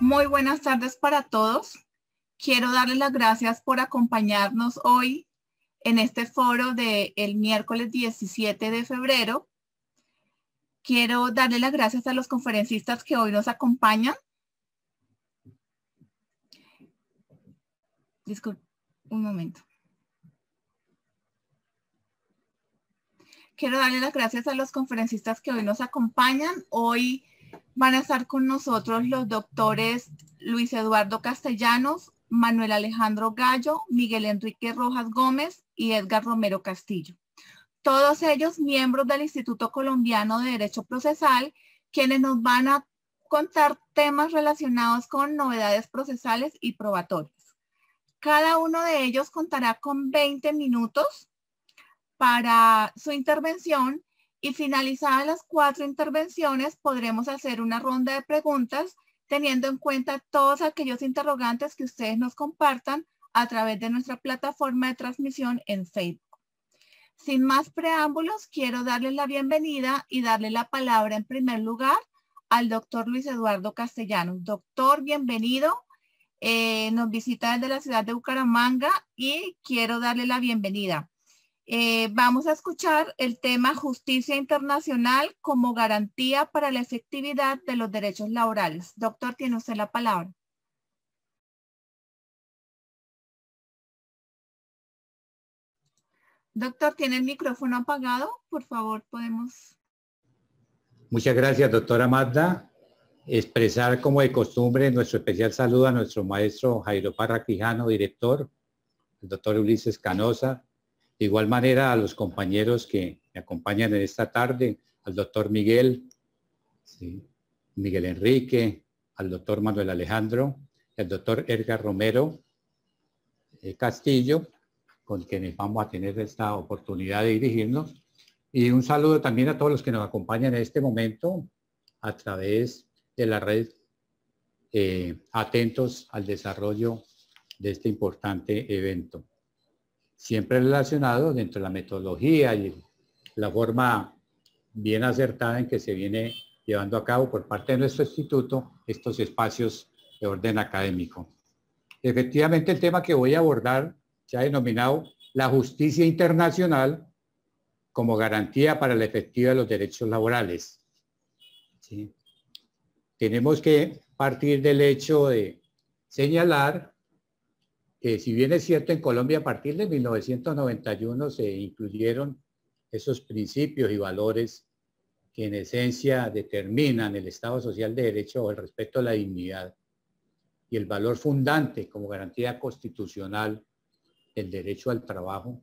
Muy buenas tardes para todos. Quiero darles las gracias por acompañarnos hoy en este foro del miércoles 17 de febrero. Quiero darle las gracias a los conferencistas que hoy nos acompañan. Disculpe, un momento. Quiero darle las gracias a los conferencistas que hoy nos acompañan. Hoy van a estar con nosotros los doctores Luis Eduardo Castellanos, Manuel Alejandro Gallo, Miguel Enrique Rojas Gómez y Edgar Romero Castillo. Todos ellos miembros del Instituto Colombiano de Derecho Procesal, quienes nos van a contar temas relacionados con novedades procesales y probatorias. Cada uno de ellos contará con 20 minutos para su intervención y finalizadas las 4 intervenciones podremos hacer una ronda de preguntas teniendo en cuenta todos aquellos interrogantes que ustedes nos compartan a través de nuestra plataforma de transmisión en Facebook. Sin más preámbulos, quiero darles la bienvenida y darle la palabra en primer lugar al doctor Luis Eduardo Castellanos. Doctor, bienvenido. Nos visita desde la ciudad de Bucaramanga y quiero darle la bienvenida. Vamos a escuchar el tema Justicia Internacional como garantía para la efectividad de los derechos laborales. Doctor, tiene usted la palabra. Doctor, ¿tiene el micrófono apagado? Por favor, podemos... Muchas gracias, doctora Magda. Expresar como de costumbre nuestro especial saludo a nuestro maestro Jairo Parra Quijano, director, el doctor Ulises Canosa, de igual manera a los compañeros que me acompañan en esta tarde, al doctor Miguel, ¿sí? Miguel Enrique, al doctor Manuel Alejandro, al doctor Edgar Romero Castillo, con quienes vamos a tener esta oportunidad de dirigirnos. Y un saludo también a todos los que nos acompañan en este momento a través de la red, atentos al desarrollo de este importante evento. Siempre relacionado dentro de la metodología y la forma bien acertada en que se viene llevando a cabo por parte de nuestro instituto estos espacios de orden académico. Efectivamente, el tema que voy a abordar se ha denominado la justicia internacional como garantía para la efectividad de los derechos laborales. ¿Sí? Tenemos que partir del hecho de señalar que si bien es cierto en Colombia a partir de 1991 se incluyeron esos principios y valores que en esencia determinan el Estado Social de Derecho o el respeto a la dignidad y el valor fundante como garantía constitucional del derecho al trabajo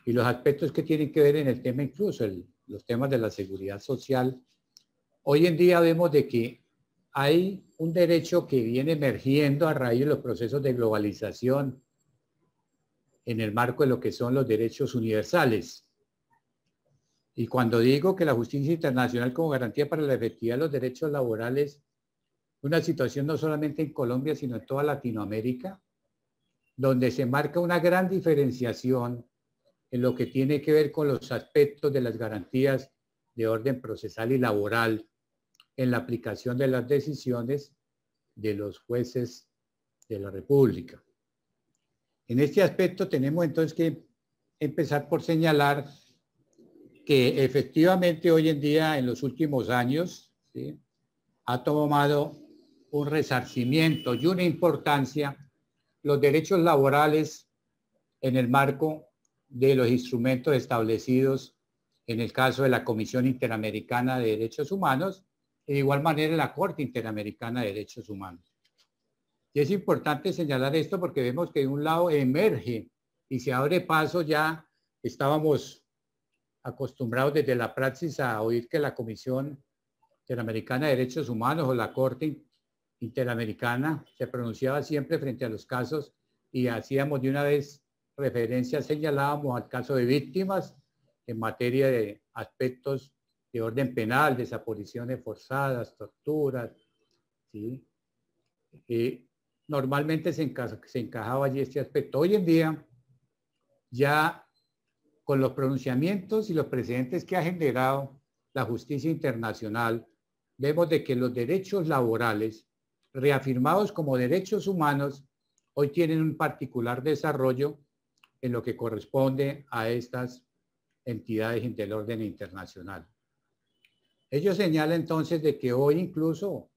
y los aspectos que tienen que ver en el tema incluso los temas de la seguridad social. Hoy en día vemos de que hay un derecho que viene emergiendo a raíz de los procesos de globalización en el marco de lo que son los derechos universales. Y cuando digo que la justicia internacional como garantía para la efectividad de los derechos laborales, una situación no solamente en Colombia, sino en toda Latinoamérica, donde se marca una gran diferenciación en lo que tiene que ver con los aspectos de las garantías de orden procesal y laboral en la aplicación de las decisiones de los jueces de la República. En este aspecto tenemos entonces que empezar por señalar que efectivamente hoy en día, en los últimos años, ¿sí?, ha tomado un resarcimiento y una importancia los derechos laborales en el marco de los instrumentos establecidos en el caso de la Comisión Interamericana de Derechos Humanos y de igual manera en la Corte Interamericana de Derechos Humanos. Y es importante señalar esto porque vemos que de un lado emerge y se abre paso. Ya estábamos acostumbrados desde la praxis a oír que la Comisión Interamericana de Derechos Humanos o la Corte Interamericana se pronunciaba siempre frente a los casos y hacíamos de una vez referencia, señalábamos al caso de víctimas en materia de aspectos de orden penal, desapariciones forzadas, torturas, ¿sí? Normalmente se encajaba allí este aspecto. Hoy en día, ya con los pronunciamientos y los precedentes que ha generado la justicia internacional, vemos de que los derechos laborales reafirmados como derechos humanos, hoy tienen un particular desarrollo en lo que corresponde a estas entidades del orden internacional. Ellos señalan entonces de que hoy incluso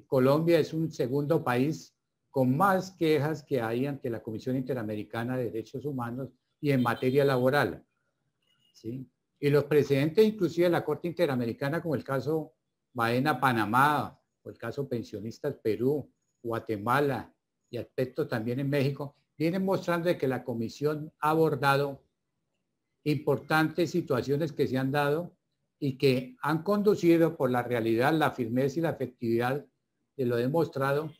Colombia es un segundo país con más quejas que hay ante la Comisión Interamericana de Derechos Humanos y en materia laboral, ¿sí? Y los precedentes inclusive de la Corte Interamericana, como el caso Baena Panamá, o el caso Pensionistas Perú, Guatemala y aspectos también en México, vienen mostrando de que la Comisión ha abordado importantes situaciones que se han dado y que han conducido por la realidad, la firmeza y la efectividad de lo demostrado,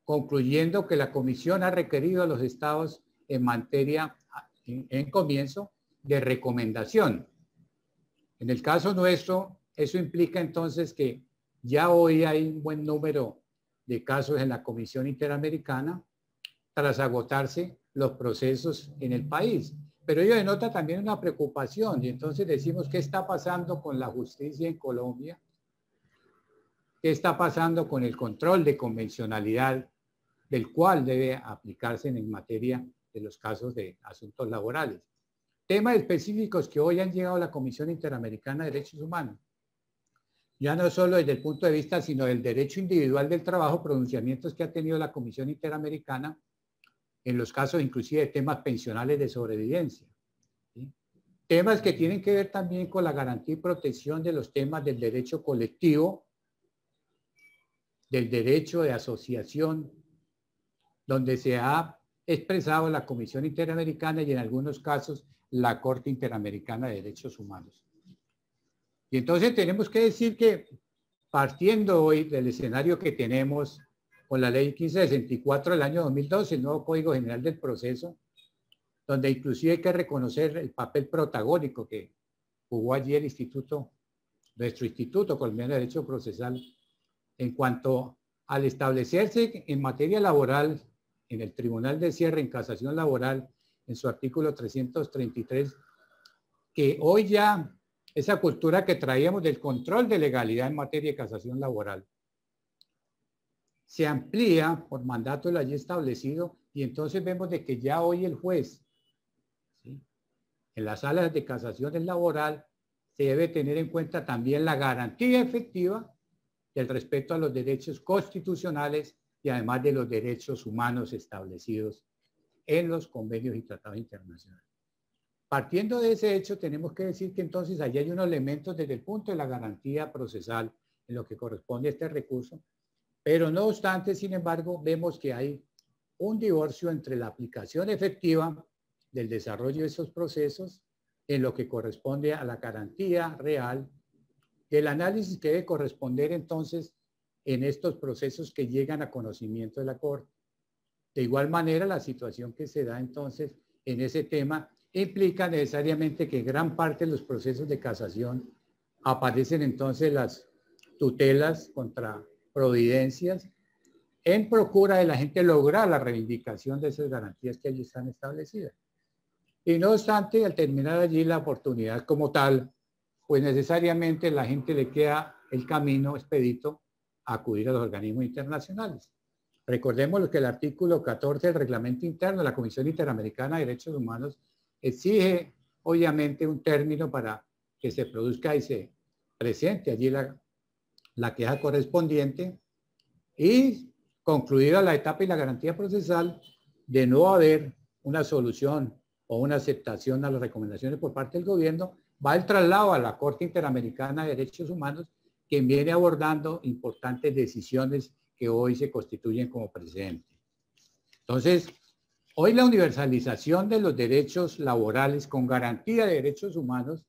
concluyendo que la Comisión ha requerido a los estados en materia, en comienzo, de recomendación. En el caso nuestro, eso implica entonces que ya hoy hay un buen número de casos en la Comisión Interamericana tras agotarse los procesos en el país. Pero ello denota también una preocupación y entonces decimos, ¿qué está pasando con la justicia en Colombia? ¿Qué está pasando con el control de convencionalidad del cual debe aplicarse en materia de los casos de asuntos laborales? Temas específicos que hoy han llegado a la Comisión Interamericana de Derechos Humanos. Ya no solo desde el punto de vista, sino del derecho individual del trabajo, pronunciamientos que ha tenido la Comisión Interamericana en los casos inclusive de temas pensionales de sobrevivencia, ¿sí? Temas que tienen que ver también con la garantía y protección de los temas del derecho colectivo, del derecho de asociación, donde se ha expresado la Comisión Interamericana y en algunos casos la Corte Interamericana de Derechos Humanos. Y entonces tenemos que decir que partiendo hoy del escenario que tenemos con la ley 1564 del año 2012, el nuevo Código General del Proceso, donde inclusive hay que reconocer el papel protagónico que jugó allí el instituto, nuestro Instituto Colombiano de Derecho Procesal, en cuanto al establecerse en materia laboral en el Tribunal de Cierre en Casación Laboral, en su artículo 333, que hoy ya esa cultura que traíamos del control de legalidad en materia de casación laboral se amplía por mandato de allí establecido y entonces vemos de que ya hoy el juez, ¿sí?, en las salas de casación laboral se debe tener en cuenta también la garantía efectiva del respeto a los derechos constitucionales y además de los derechos humanos establecidos en los convenios y tratados internacionales. Partiendo de ese hecho, tenemos que decir que entonces allí hay unos elementos desde el punto de la garantía procesal en lo que corresponde a este recurso, pero no obstante, sin embargo, vemos que hay un divorcio entre la aplicación efectiva del desarrollo de esos procesos en lo que corresponde a la garantía real del análisis que debe corresponder entonces en estos procesos que llegan a conocimiento de la Corte. De igual manera, la situación que se da entonces en ese tema implica necesariamente que gran parte de los procesos de casación aparecen entonces las tutelas contra providencias en procura de la gente lograr la reivindicación de esas garantías que allí están establecidas. Y no obstante, al terminar allí la oportunidad como tal, pues necesariamente la gente le queda el camino expedito a acudir a los organismos internacionales. Recordemos que el artículo 14 del reglamento interno de la Comisión Interamericana de Derechos Humanos exige obviamente un término para que se produzca y se presente allí la queja correspondiente y concluida la etapa y la garantía procesal de no haber una solución o una aceptación a las recomendaciones por parte del gobierno, va el traslado a la Corte Interamericana de Derechos Humanos, quien viene abordando importantes decisiones que hoy se constituyen como precedente. Entonces, hoy la universalización de los derechos laborales con garantía de derechos humanos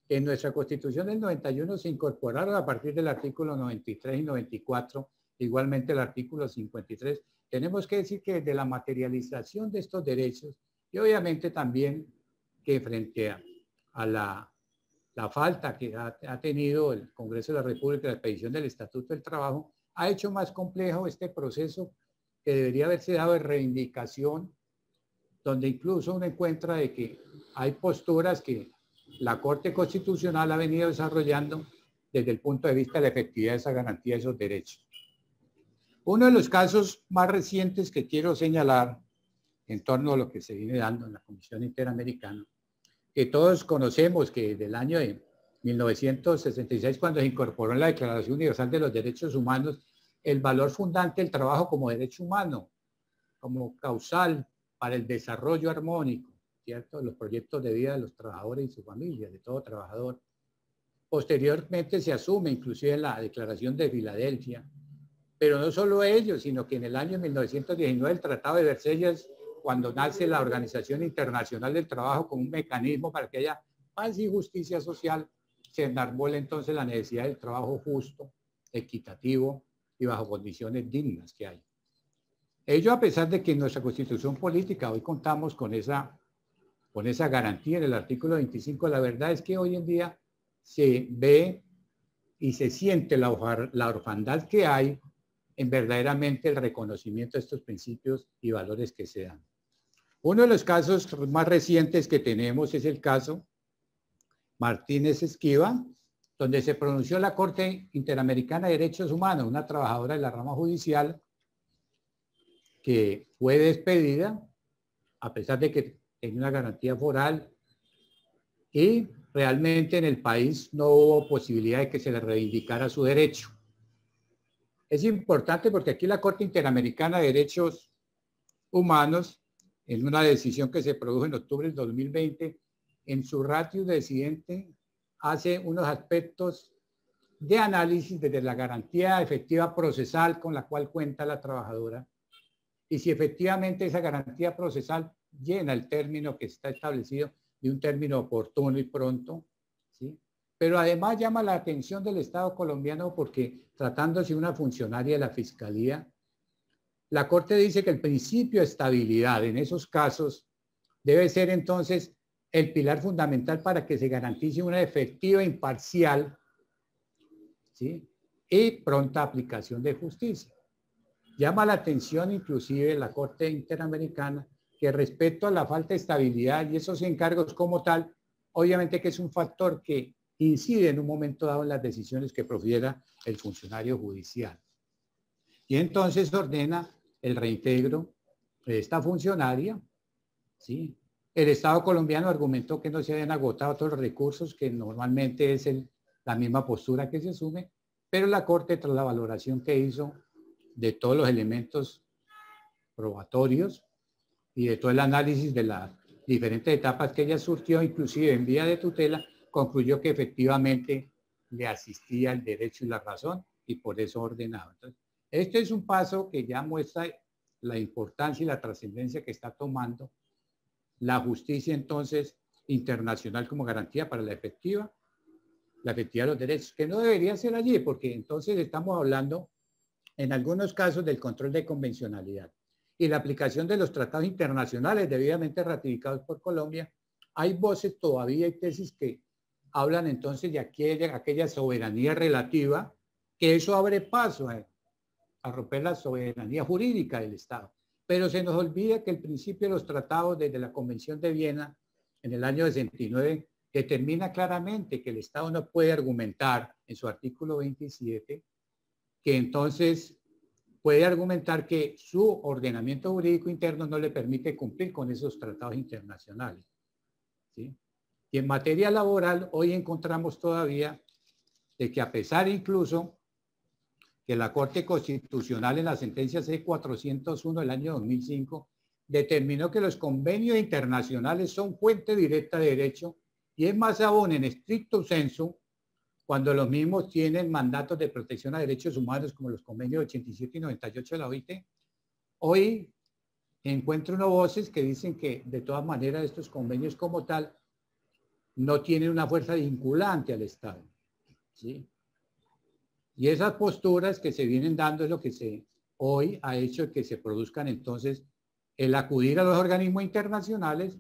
en nuestra Constitución del 91 se incorporaron a partir del artículo 93 y 94, igualmente el artículo 53. Tenemos que decir que de la materialización de estos derechos y obviamente también que frente a la falta que ha tenido el Congreso de la República, la expedición del Estatuto del Trabajo, ha hecho más complejo este proceso que debería haberse dado de reivindicación, donde incluso uno encuentra de que hay posturas que la Corte Constitucional ha venido desarrollando desde el punto de vista de la efectividad de esa garantía de esos derechos. Uno de los casos más recientes que quiero señalar en torno a lo que se viene dando en la Comisión Interamericana, que todos conocemos que desde el año de 1966, cuando se incorporó en la Declaración Universal de los Derechos Humanos, el valor fundante del trabajo como derecho humano, como causal para el desarrollo armónico, ¿cierto? Los proyectos de vida de los trabajadores y sus familias, de todo trabajador. Posteriormente se asume inclusive en la Declaración de Filadelfia, pero no solo ello, sino que en el año 1919 el Tratado de Versalles, cuando nace la Organización Internacional del Trabajo como un mecanismo para que haya paz y justicia social, se enarbola entonces la necesidad del trabajo justo, equitativo y bajo condiciones dignas que hay. Ello a pesar de que en nuestra Constitución política hoy contamos con esa garantía en el artículo 25, la verdad es que hoy en día se ve y se siente la orfandad que hay en verdaderamente el reconocimiento de estos principios y valores que se dan. Uno de los casos más recientes que tenemos es el caso Martínez Esquiva, donde se pronunció la Corte Interamericana de Derechos Humanos, una trabajadora de la rama judicial que fue despedida a pesar de que tenía una garantía foral y realmente en el país no hubo posibilidad de que se le reivindicara su derecho. Es importante porque aquí la Corte Interamericana de Derechos Humanos, en una decisión que se produjo en octubre del 2020, en su ratio decidente hace unos aspectos de análisis desde la garantía efectiva procesal con la cual cuenta la trabajadora y si efectivamente esa garantía procesal llena el término que está establecido de un término oportuno y pronto, ¿sí? Pero además llama la atención del Estado colombiano porque tratándose de una funcionaria de la Fiscalía, la Corte dice que el principio de estabilidad en esos casos debe ser entonces el pilar fundamental para que se garantice una efectiva, imparcial, ¿sí? Y pronta aplicación de justicia. Llama la atención inclusive la Corte Interamericana que respecto a la falta de estabilidad y esos encargos como tal, obviamente que es un factor que incide en un momento dado en las decisiones que profiera el funcionario judicial. Y entonces ordena el reintegro de esta funcionaria, ¿sí? El Estado colombiano argumentó que no se habían agotado todos los recursos, que normalmente es la misma postura que se asume, pero la Corte, tras la valoración que hizo de todos los elementos probatorios y de todo el análisis de las diferentes etapas que ella surtió, inclusive en vía de tutela, concluyó que efectivamente le asistía el derecho y la razón y por eso ordenaba. Entonces, este es un paso que ya muestra la importancia y la trascendencia que está tomando la justicia entonces internacional como garantía para la efectiva de los derechos, que no debería ser allí, porque entonces estamos hablando en algunos casos del control de convencionalidad y la aplicación de los tratados internacionales debidamente ratificados por Colombia. Hay voces todavía y tesis que hablan entonces de aquella soberanía relativa, que eso abre paso a romper la soberanía jurídica del Estado. Pero se nos olvida que el principio de los tratados desde la Convención de Viena en el año 69 determina claramente que el Estado no puede argumentar en su artículo 27 que entonces puede argumentar que su ordenamiento jurídico interno no le permite cumplir con esos tratados internacionales, ¿sí? Y en materia laboral hoy encontramos todavía de que a pesar incluso que la Corte Constitucional en la sentencia C-401 del año 2005 determinó que los convenios internacionales son fuente directa de derecho y es más aún en estricto sensu cuando los mismos tienen mandatos de protección a derechos humanos como los convenios 87 y 98 de la OIT. Hoy encuentro unas voces que dicen que de todas maneras estos convenios como tal no tienen una fuerza vinculante al Estado, ¿sí? Y esas posturas que se vienen dando es lo que hoy ha hecho que se produzcan entonces el acudir a los organismos internacionales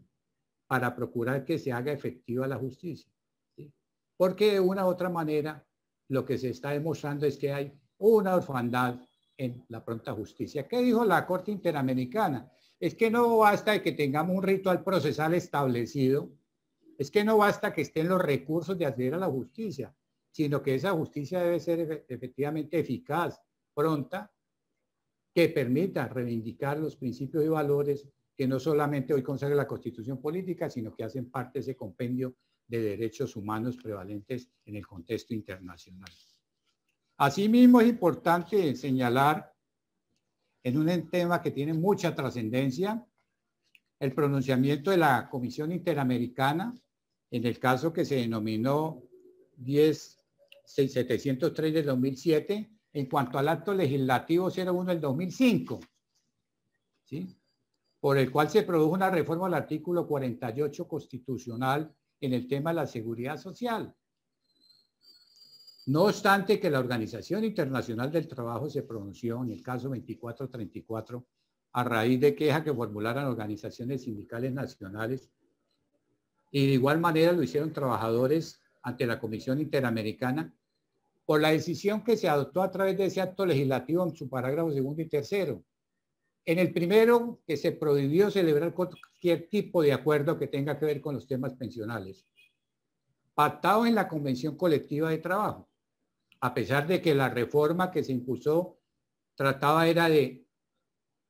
para procurar que se haga efectiva la justicia, ¿sí? Porque de una u otra manera lo que se está demostrando es que hay una orfandad en la pronta justicia. ¿Qué dijo la Corte Interamericana? Es que no basta que tengamos un ritual procesal establecido, es que no basta que estén los recursos de acceder a la justicia, sino que esa justicia debe ser efectivamente eficaz, pronta que permita reivindicar los principios y valores que no solamente hoy consagra la Constitución política, sino que hacen parte de ese compendio de derechos humanos prevalentes en el contexto internacional. Asimismo, es importante señalar en un tema que tiene mucha trascendencia el pronunciamiento de la Comisión Interamericana en el caso que se denominó 10.703 del 2007 en cuanto al acto legislativo 01 del 2005, ¿sí?, por el cual se produjo una reforma al artículo 48 constitucional en el tema de la seguridad social. No obstante que la Organización Internacional del Trabajo se pronunció en el caso 2434 a raíz de quejas que formularan organizaciones sindicales nacionales, y de igual manera lo hicieron trabajadores ante la Comisión Interamericana, por la decisión que se adoptó a través de ese acto legislativo en su parágrafo segundo y tercero. En el primero, que se prohibió celebrar cualquier tipo de acuerdo que tenga que ver con los temas pensionales, pactado en la Convención Colectiva de Trabajo, a pesar de que la reforma que se impulsó trataba era de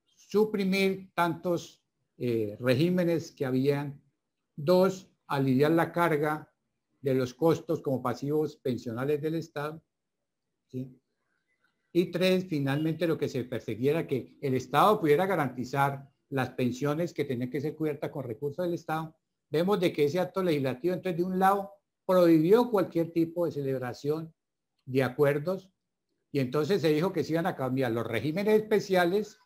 suprimir tantos regímenes que habían. Dos, aliviar la carga de los costos como pasivos pensionales del Estado, ¿sí? Y tres, finalmente lo que se perseguía era que el Estado pudiera garantizar las pensiones que tenían que ser cubiertas con recursos del Estado. Vemos de que ese acto legislativo, entonces, de un lado, prohibió cualquier tipo de celebración de acuerdos, y entonces se dijo que se iban a cambiar los regímenes especiales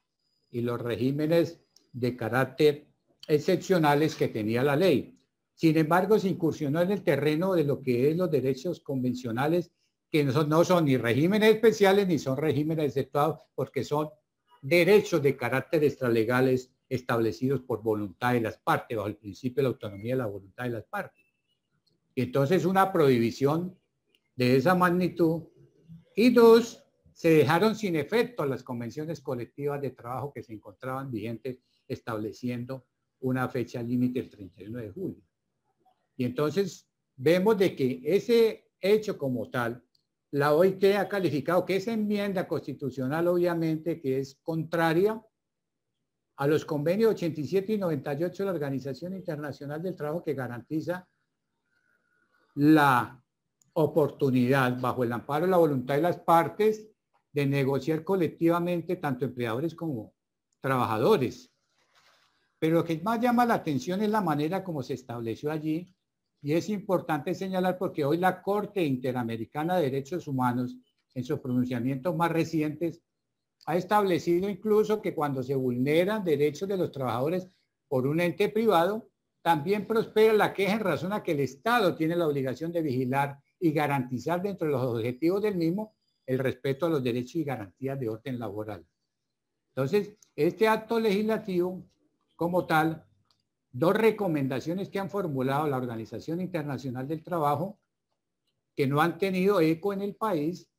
y los regímenes de carácter excepcionales que tenía la ley. Sin embargo, se incursionó en el terreno de lo que es los derechos convencionales, que no son ni regímenes especiales ni son regímenes exceptuados, porque son derechos de carácter extralegales establecidos por voluntad de las partes, bajo el principio de la autonomía de la voluntad de las partes. Y entonces una prohibición de esa magnitud. Y dos, se dejaron sin efecto las convenciones colectivas de trabajo que se encontraban vigentes, estableciendo una fecha límite el 31 de julio. Y entonces vemos de que ese hecho como tal, la OIT ha calificado que esa enmienda constitucional obviamente que es contraria a los convenios 87 y 98 de la Organización Internacional del Trabajo, que garantiza la oportunidad bajo el amparo de la voluntad de las partes de negociar colectivamente tanto empleadores como trabajadores. Pero lo que más llama la atención es la manera como se estableció allí, y es importante señalar porque hoy la Corte Interamericana de Derechos Humanos, en sus pronunciamientos más recientes, ha establecido incluso que cuando se vulneran derechos de los trabajadores por un ente privado, también prospera la queja en razón a que el Estado tiene la obligación de vigilar y garantizar dentro de los objetivos del mismo el respeto a los derechos y garantías de orden laboral. Entonces, este acto legislativo como tal, dos recomendaciones que han formulado la Organización Internacional del Trabajo que no han tenido eco en el país,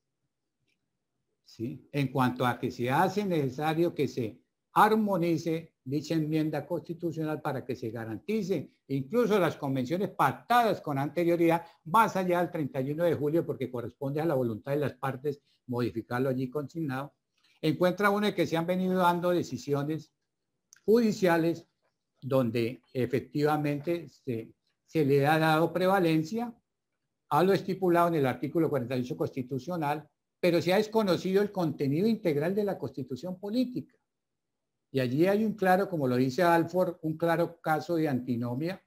¿sí?, en cuanto a que se hace necesario que se armonice dicha enmienda constitucional para que se garantice incluso las convenciones pactadas con anterioridad más allá del 31 de julio, porque corresponde a la voluntad de las partes modificarlo allí consignado. Encuentra uno de que se han venido dando decisiones judiciales donde efectivamente se le ha dado prevalencia a lo estipulado en el artículo 48 constitucional, pero se ha desconocido el contenido integral de la Constitución política. Y allí hay un claro, como lo dice Alford, un claro caso de antinomia,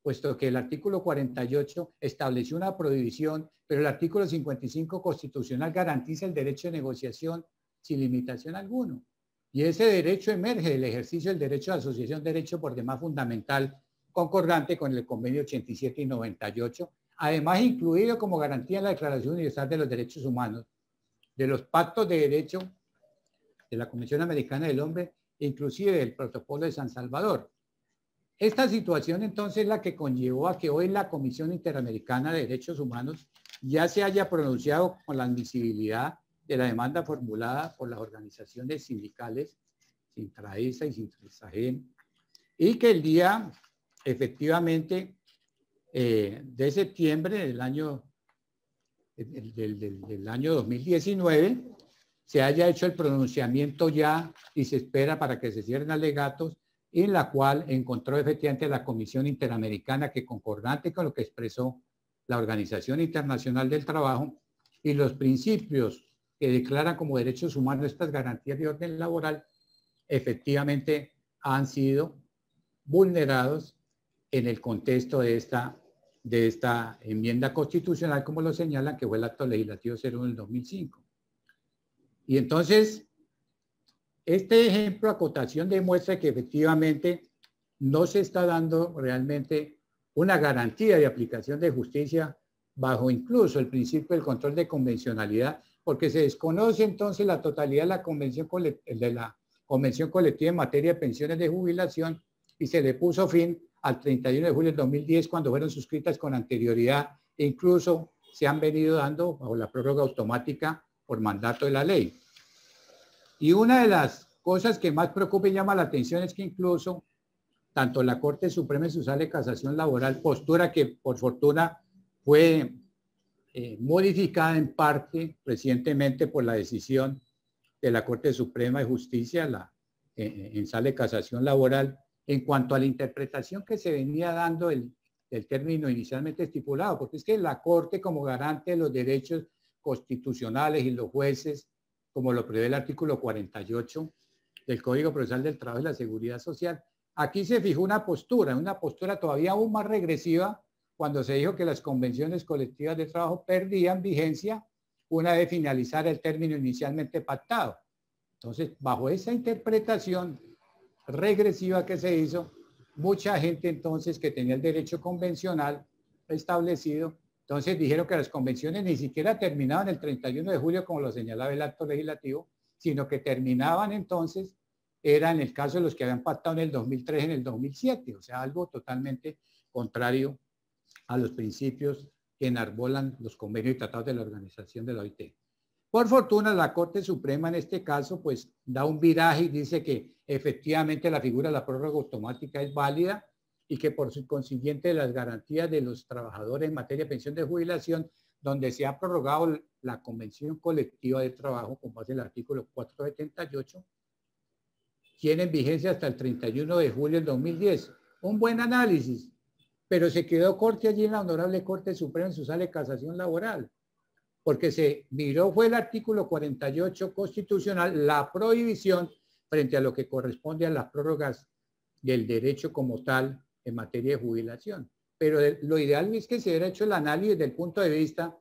puesto que el artículo 48 estableció una prohibición, pero el artículo 55 constitucional garantiza el derecho de negociación sin limitación alguna. Y ese derecho emerge del ejercicio del derecho de asociación, derecho por demás fundamental, concordante con el convenio 87 y 98, además incluido como garantía en la Declaración Universal de los Derechos Humanos, de los pactos de derecho de la Convención Americana del Hombre, inclusive del Protocolo de San Salvador. Esta situación entonces es la que conllevó a que hoy la Comisión Interamericana de Derechos Humanos ya se haya pronunciado con la admisibilidad de la demanda formulada por las organizaciones sindicales Sintraesa y Sintrasagen, y que el día efectivamente de septiembre del año 2019 se haya hecho el pronunciamiento ya y se espera para que se cierren alegatos, en la cual encontró efectivamente la Comisión Interamericana que, concordante con lo que expresó la Organización Internacional del Trabajo y los principios que declaran como derechos humanos estas garantías de orden laboral, efectivamente han sido vulnerados en el contexto de esta enmienda constitucional, como lo señalan, que fue el acto legislativo 01 del 2005. Y entonces, este ejemplo, acotación, demuestra que efectivamente no se está dando realmente una garantía de aplicación de justicia bajo incluso el principio del control de convencionalidad, porque se desconoce entonces la totalidad de la convención colectiva en materia de pensiones de jubilación y se le puso fin al 31 de julio del 2010 cuando fueron suscritas con anterioridad e incluso se han venido dando bajo la prórroga automática por mandato de la ley. Y una de las cosas que más preocupa y llama la atención es que incluso tanto la Corte Suprema en su sala de casación laboral, postura que por fortuna fue modificada en parte recientemente por la decisión de la Corte Suprema de Justicia en sala de casación laboral, en cuanto a la interpretación que se venía dando del término inicialmente estipulado, porque es que la Corte, como garante de los derechos constitucionales, y los jueces, como lo prevé el artículo 48 del Código Procesal del Trabajo y la Seguridad Social, aquí se fijó una postura todavía aún más regresiva, cuando se dijo que las convenciones colectivas de trabajo perdían vigencia una vez finalizara el término inicialmente pactado. Entonces, bajo esa interpretación regresiva que se hizo, mucha gente entonces que tenía el derecho convencional establecido, entonces dijeron que las convenciones ni siquiera terminaban el 31 de julio como lo señalaba el acto legislativo, sino que terminaban entonces, era en el caso de los que habían pactado en el 2003, en el 2007, o sea, algo totalmente contrario a los principios que enarbolan los convenios y tratados de la Organización de la OIT. Por fortuna, la Corte Suprema en este caso pues da un viraje y dice que efectivamente la figura de la prórroga automática es válida y que por consiguiente las garantías de los trabajadores en materia de pensión de jubilación, donde se ha prorrogado la Convención Colectiva de Trabajo con base en el artículo 478, tienen vigencia hasta el 31 de julio del 2010. Un buen análisis, pero se quedó corte allí en la Honorable Corte Suprema en su sala de casación laboral, porque se miró, fue el artículo 48 constitucional, la prohibición frente a lo que corresponde a las prórrogas del derecho como tal en materia de jubilación. Pero lo ideal es que se hubiera hecho el análisis desde el punto de vista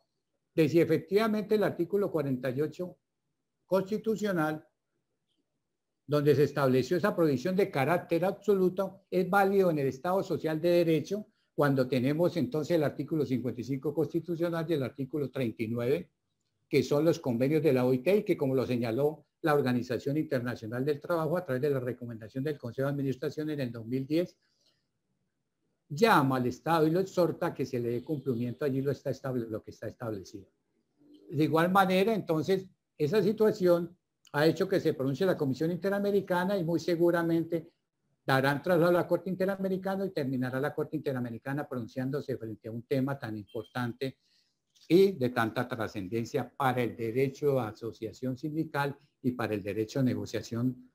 de si efectivamente el artículo 48 constitucional, donde se estableció esa prohibición de carácter absoluto, es válido en el Estado Social de Derecho, cuando tenemos entonces el artículo 55 constitucional y el artículo 39, que son los convenios de la OIT y que, como lo señaló la Organización Internacional del Trabajo a través de la recomendación del Consejo de Administración en el 2010, llama al Estado y lo exhorta a que se le dé cumplimiento allí lo que está establecido. De igual manera, entonces, esa situación ha hecho que se pronuncie la Comisión Interamericana y muy seguramente darán traslado a la Corte Interamericana y terminará la Corte Interamericana pronunciándose frente a un tema tan importante y de tanta trascendencia para el derecho a asociación sindical y para el derecho a negociación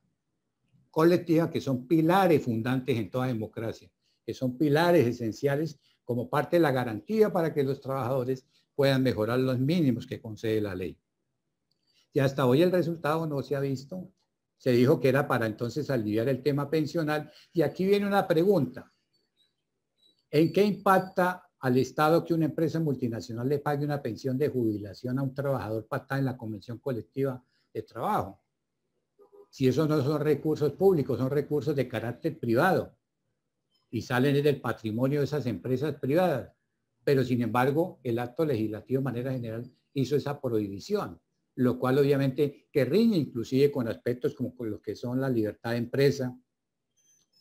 colectiva, que son pilares fundantes en toda democracia, que son pilares esenciales como parte de la garantía para que los trabajadores puedan mejorar los mínimos que concede la ley. Y hasta hoy el resultado no se ha visto. Se dijo que era para entonces aliviar el tema pensional. Y aquí viene una pregunta. ¿En qué impacta al Estado que una empresa multinacional le pague una pensión de jubilación a un trabajador pactada en la Convención Colectiva de Trabajo? Si esos no son recursos públicos, son recursos de carácter privado y salen del patrimonio de esas empresas privadas. Pero sin embargo, el acto legislativo de manera general hizo esa prohibición, lo cual obviamente que riñe inclusive con aspectos como con lo que son la libertad de empresa,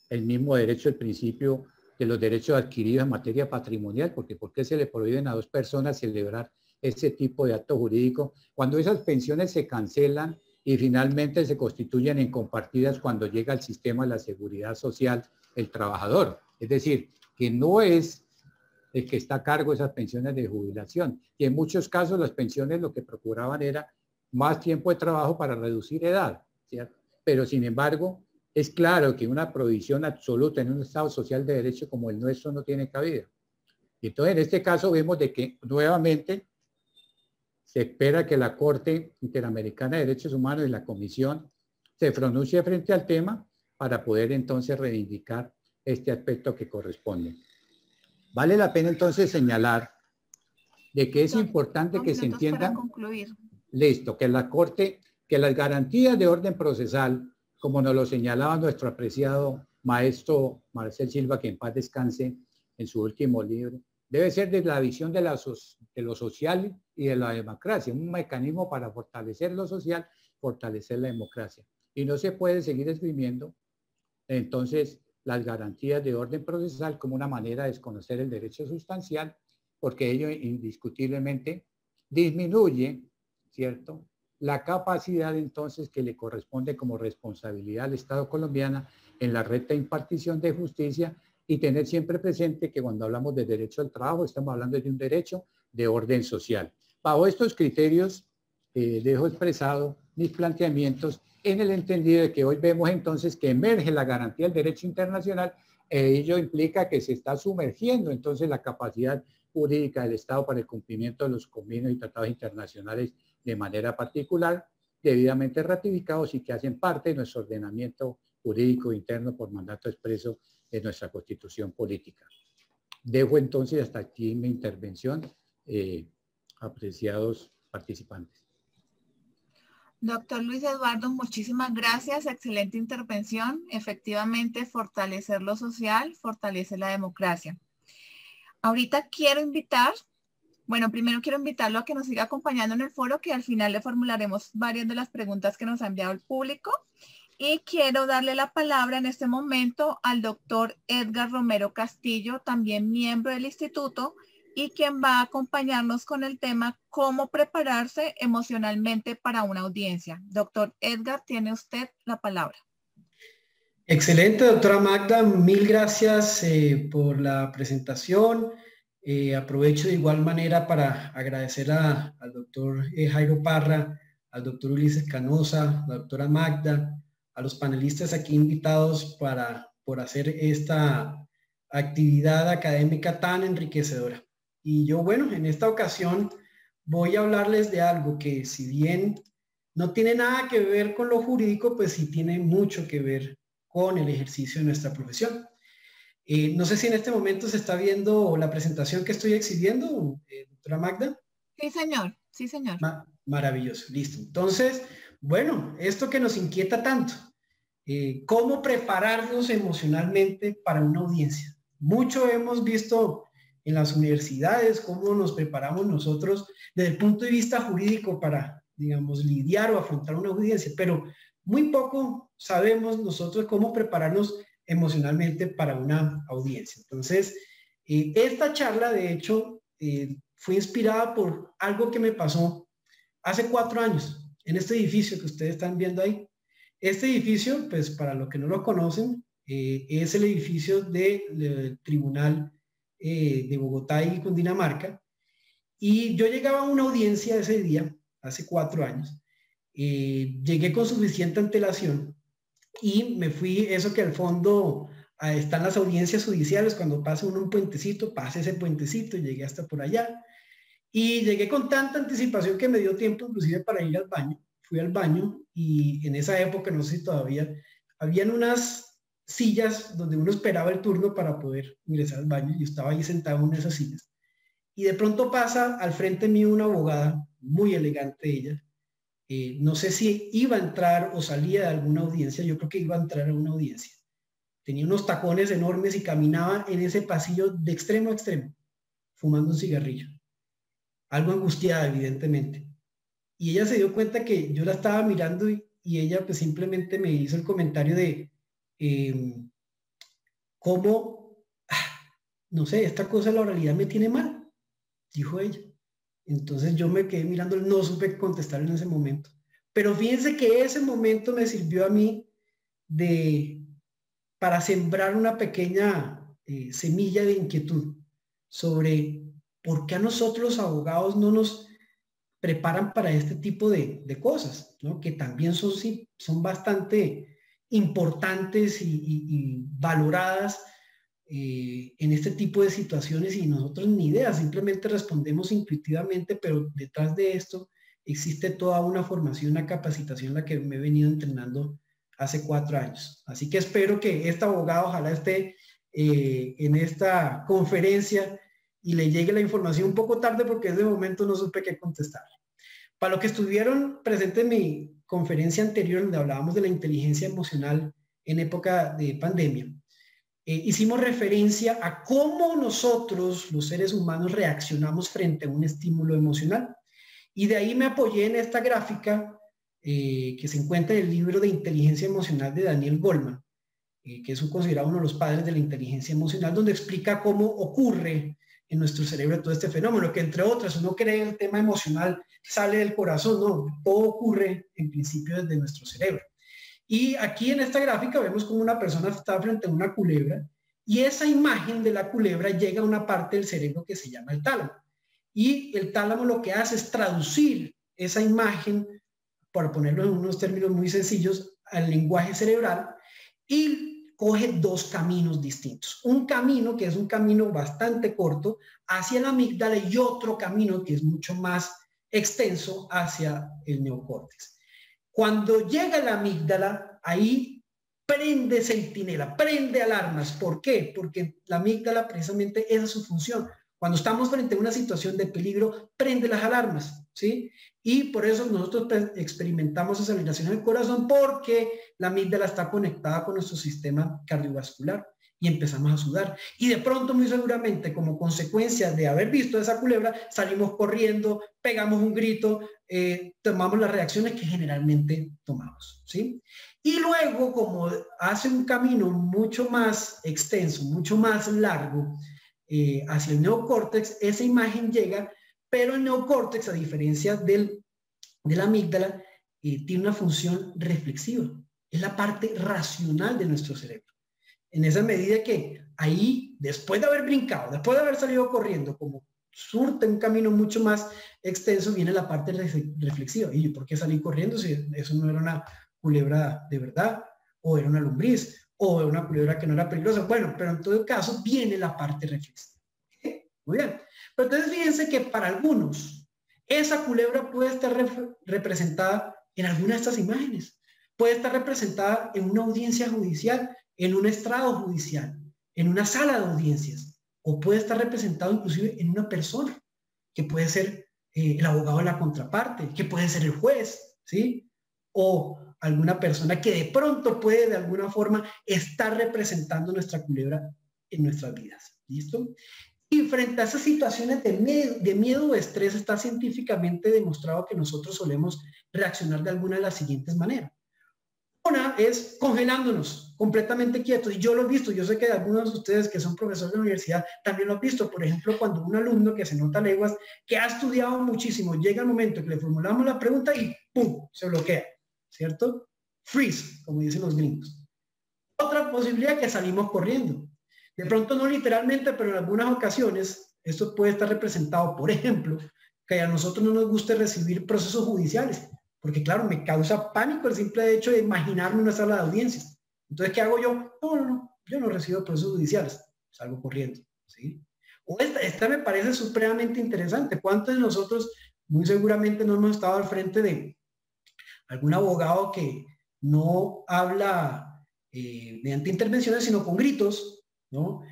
el mismo derecho, el principio de los derechos adquiridos en materia patrimonial, porque ¿por qué se le prohíben a dos personas celebrar ese tipo de acto jurídico cuando esas pensiones se cancelan y finalmente se constituyen en compartidas cuando llega al sistema de la seguridad social el trabajador? Es decir, que no es el que está a cargo de esas pensiones de jubilación. Y en muchos casos las pensiones lo que procuraban era más tiempo de trabajo para reducir edad, ¿cierto? Pero sin embargo, es claro que una prohibición absoluta en un Estado social de derecho como el nuestro no tiene cabida. Y entonces, en este caso, vemos de que nuevamente se espera que la Corte Interamericana de Derechos Humanos y la Comisión se pronuncie frente al tema para poder entonces reivindicar este aspecto que corresponde. Vale la pena entonces señalar de que es importante que se entienda, listo, que la Corte, que las garantías de orden procesal, como nos lo señalaba nuestro apreciado maestro Marcel Silva, que en paz descanse en su último libro, debe ser de la visión de lo social y de la democracia, un mecanismo para fortalecer lo social, fortalecer la democracia. Y no se puede seguir esgrimiendo entonces las garantías de orden procesal como una manera de desconocer el derecho sustancial, porque ello indiscutiblemente disminuye, ¿cierto?, la capacidad entonces que le corresponde como responsabilidad al Estado colombiano en la recta impartición de justicia, y tener siempre presente que cuando hablamos de derecho al trabajo estamos hablando de un derecho de orden social. Bajo estos criterios dejo expresado mis planteamientos en el entendido de que hoy vemos entonces que emerge la garantía del derecho internacional. Ello implica que se está sumergiendo entonces la capacidad jurídica del Estado para el cumplimiento de los convenios y tratados internacionales de manera particular, debidamente ratificados y que hacen parte de nuestro ordenamiento jurídico interno por mandato expreso de nuestra Constitución política. Dejo entonces hasta aquí mi intervención, apreciados participantes. Doctor Luis Eduardo, muchísimas gracias. Excelente intervención. Efectivamente, fortalecer lo social, fortalece la democracia. Ahorita quiero invitar, primero quiero invitarlo a que nos siga acompañando en el foro, que al final le formularemos varias de las preguntas que nos ha enviado el público. Y quiero darle la palabra en este momento al doctor Edgar Romero Castillo, también miembro del instituto, y quien va a acompañarnos con el tema cómo prepararse emocionalmente para una audiencia. Doctor Edgar, tiene usted la palabra. Excelente, doctora Magda. Mil gracias por la presentación. Aprovecho de igual manera para agradecer al doctor Jairo Parra, al doctor Ulises Canosa, la doctora Magda, a los panelistas aquí invitados por hacer esta actividad académica tan enriquecedora. Y yo, bueno, en esta ocasión voy a hablarles de algo que, si bien no tiene nada que ver con lo jurídico, pues sí tiene mucho que ver con el ejercicio de nuestra profesión. No sé si en este momento se está viendo la presentación que estoy exhibiendo, doctora Magda. Sí, señor. Sí, señor. Maravilloso. Listo. Entonces, bueno, esto que nos inquieta tanto, cómo prepararnos emocionalmente para una audiencia. Mucho hemos visto en las universidades cómo nos preparamos nosotros desde el punto de vista jurídico para, digamos, lidiar o afrontar una audiencia, pero muy poco sabemos nosotros cómo prepararnos emocionalmente para una audiencia. Entonces, esta charla, de hecho, fue inspirada por algo que me pasó hace 4 años en este edificio que ustedes están viendo ahí. Este edificio, pues para los que no lo conocen, es el edificio del Tribunal de Bogotá y Cundinamarca. Y yo llegaba a una audiencia ese día, hace 4 años. Llegué con suficiente antelación y me fui, eso que al fondo están las audiencias judiciales, cuando pasa uno un puentecito, pasa ese puentecito, llegué hasta por allá. Y llegué con tanta anticipación que me dio tiempo inclusive para ir al baño. Fui al baño y en esa época, no sé si todavía, habían unas sillas donde uno esperaba el turno para poder ingresar al baño. Yo estaba ahí sentado en esas sillas. Y de pronto pasa al frente mío una abogada, muy elegante ella. No sé si iba a entrar o salía de alguna audiencia. Yo creo que iba a entrar a una audiencia. Tenía unos tacones enormes y caminaba en ese pasillo de extremo a extremo, fumando un cigarrillo. Algo angustiada, evidentemente. Y ella se dio cuenta que yo la estaba mirando y ella pues simplemente me hizo el comentario de cómo, no sé, esta cosa de la oralidad me tiene mal, dijo ella. Entonces yo me quedé mirando, no supe contestar en ese momento. Pero fíjense que ese momento me sirvió a mí para sembrar una pequeña semilla de inquietud sobre por qué a nosotros los abogados no nos preparan para este tipo de cosas, ¿no? Que también son bastante importantes y valoradas en este tipo de situaciones, y nosotros ni idea, simplemente respondemos intuitivamente, pero detrás de esto existe toda una formación, una capacitación, la que me he venido entrenando hace 4 años. Así que espero que esta abogada ojalá esté en esta conferencia y le llegue la información un poco tarde, porque desde el momento no supe qué contestar. Para los que estuvieron presentes en mi conferencia anterior, donde hablábamos de la inteligencia emocional en época de pandemia, hicimos referencia a cómo nosotros, los seres humanos, reaccionamos frente a un estímulo emocional. Y de ahí me apoyé en esta gráfica que se encuentra en el libro de Inteligencia Emocional de Daniel Goleman, que es considerado uno de los padres de la inteligencia emocional, donde explica cómo ocurre en nuestro cerebro todo este fenómeno, que entre otras, uno cree el tema emocional sale del corazón, no, todo ocurre en principio desde nuestro cerebro. Y aquí en esta gráfica vemos como una persona está frente a una culebra, y esa imagen de la culebra llega a una parte del cerebro que se llama el tálamo. Y el tálamo lo que hace es traducir esa imagen, por ponerlo en unos términos muy sencillos, al lenguaje cerebral, y coge 2 caminos distintos. Un camino que es un camino bastante corto hacia la amígdala, y otro camino que es mucho más extenso hacia el neocórtex. Cuando llega la amígdala, ahí prende centinela, prende alarmas. ¿Por qué? Porque la amígdala, precisamente, esa es su función. Cuando estamos frente a una situación de peligro, prende las alarmas, ¿sí? Y por eso nosotros experimentamos aceleración del corazón, porque la amígdala está conectada con nuestro sistema cardiovascular, y empezamos a sudar. Y de pronto, muy seguramente, como consecuencia de haber visto esa culebra, salimos corriendo, pegamos un grito, tomamos las reacciones que generalmente tomamos, ¿sí? Y luego, como hace un camino mucho más extenso, mucho más largo, hacia el neocórtex, esa imagen llega, pero el neocórtex, a diferencia de la amígdala, tiene una función reflexiva. Es la parte racional de nuestro cerebro. En esa medida que ahí, después de haber brincado, después de haber salido corriendo, como surte un camino mucho más extenso, viene la parte reflexiva. ¿Y por qué salí corriendo si eso no era una culebra de verdad? ¿O era una lombriz? ¿O era una culebra que no era peligrosa? Bueno, pero en todo caso viene la parte reflexiva. Muy bien. Pero entonces fíjense que para algunos esa culebra puede estar representada en alguna de estas imágenes. Puede estar representada en una audiencia judicial, en un estrado judicial, en una sala de audiencias, o puede estar representado inclusive en una persona, que puede ser el abogado de la contraparte, que puede ser el juez, ¿sí? O alguna persona que de pronto puede de alguna forma estar representando nuestra culebra en nuestras vidas. ¿Listo? Y frente a esas situaciones de miedo o estrés, está científicamente demostrado que nosotros solemos reaccionar de alguna de las siguientes maneras. Una es congelándonos, completamente quietos, y yo lo he visto, yo sé que algunos de ustedes que son profesores de la universidad también lo han visto. Por ejemplo, cuando un alumno que se nota leguas, que ha estudiado muchísimo, llega el momento que le formulamos la pregunta y ¡pum!, se bloquea, ¿cierto? Freeze, como dicen los gringos. Otra posibilidad es que salimos corriendo. De pronto no literalmente, pero en algunas ocasiones esto puede estar representado, por ejemplo, que a nosotros no nos guste recibir procesos judiciales, porque claro, me causa pánico el simple hecho de imaginarme una sala de audiencias. Entonces, ¿qué hago yo? No, yo no recibo procesos judiciales, salgo corriendo, ¿sí? O esta me parece supremamente interesante. ¿Cuántos de nosotros muy seguramente no hemos estado al frente de algún abogado que no habla mediante intervenciones, sino con gritos, ¿no?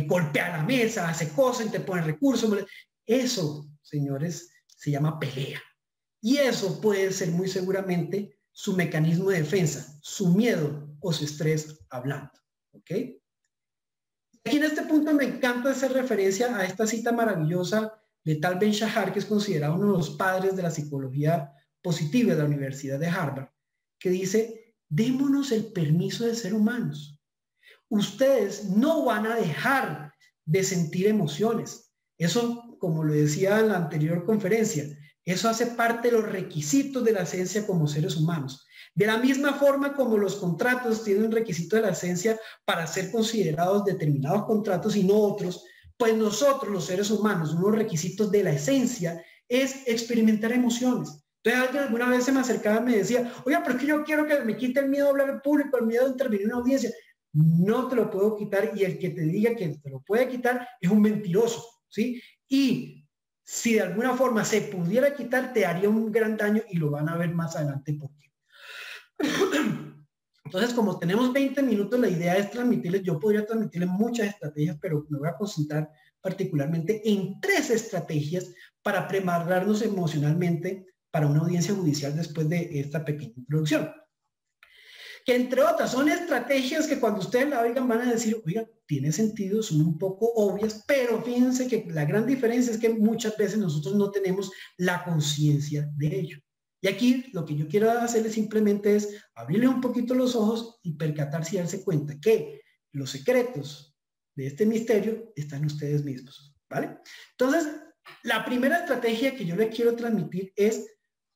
Golpea la mesa, hace cosas, interpone recursos? Eso, señores, se llama pelea. Y eso puede ser muy seguramente su mecanismo de defensa, su miedo o su estrés hablando. ¿Ok? Aquí en este punto me encanta hacer referencia a esta cita maravillosa de Tal Ben-Shahar, que es considerado uno de los padres de la psicología positiva de la Universidad de Harvard, que dice: démonos el permiso de ser humanos. Ustedes no van a dejar de sentir emociones. Eso, como lo decía en la anterior conferencia, eso hace parte de los requisitos de la esencia como seres humanos. De la misma forma como los contratos tienen un requisito de la esencia para ser considerados determinados contratos y no otros, pues nosotros los seres humanos, unos requisitos de la esencia es experimentar emociones. Entonces alguien alguna vez se me acercaba y me decía, oiga, pero es que yo quiero que me quite el miedo a hablar en público, el miedo de intervenir en una audiencia. No te lo puedo quitar, y el que te diga que te lo puede quitar es un mentiroso, ¿sí? Y si de alguna forma se pudiera quitar, te haría un gran daño, y lo van a ver más adelante por qué. Entonces, como tenemos 20 minutos, la idea es transmitirles, yo podría transmitirles muchas estrategias, pero me voy a concentrar particularmente en 3 estrategias para prepararnos emocionalmente para una audiencia judicial después de esta pequeña introducción. Que entre otras son estrategias que cuando ustedes la oigan van a decir, oiga, tiene sentido, son un poco obvias, pero fíjense que la gran diferencia es que muchas veces nosotros no tenemos la conciencia de ello. Y aquí lo que yo quiero hacerles simplemente es abrirles un poquito los ojos y percatarse y darse cuenta que los secretos de este misterio están en ustedes mismos, ¿vale? Entonces, la primera estrategia que yo les quiero transmitir es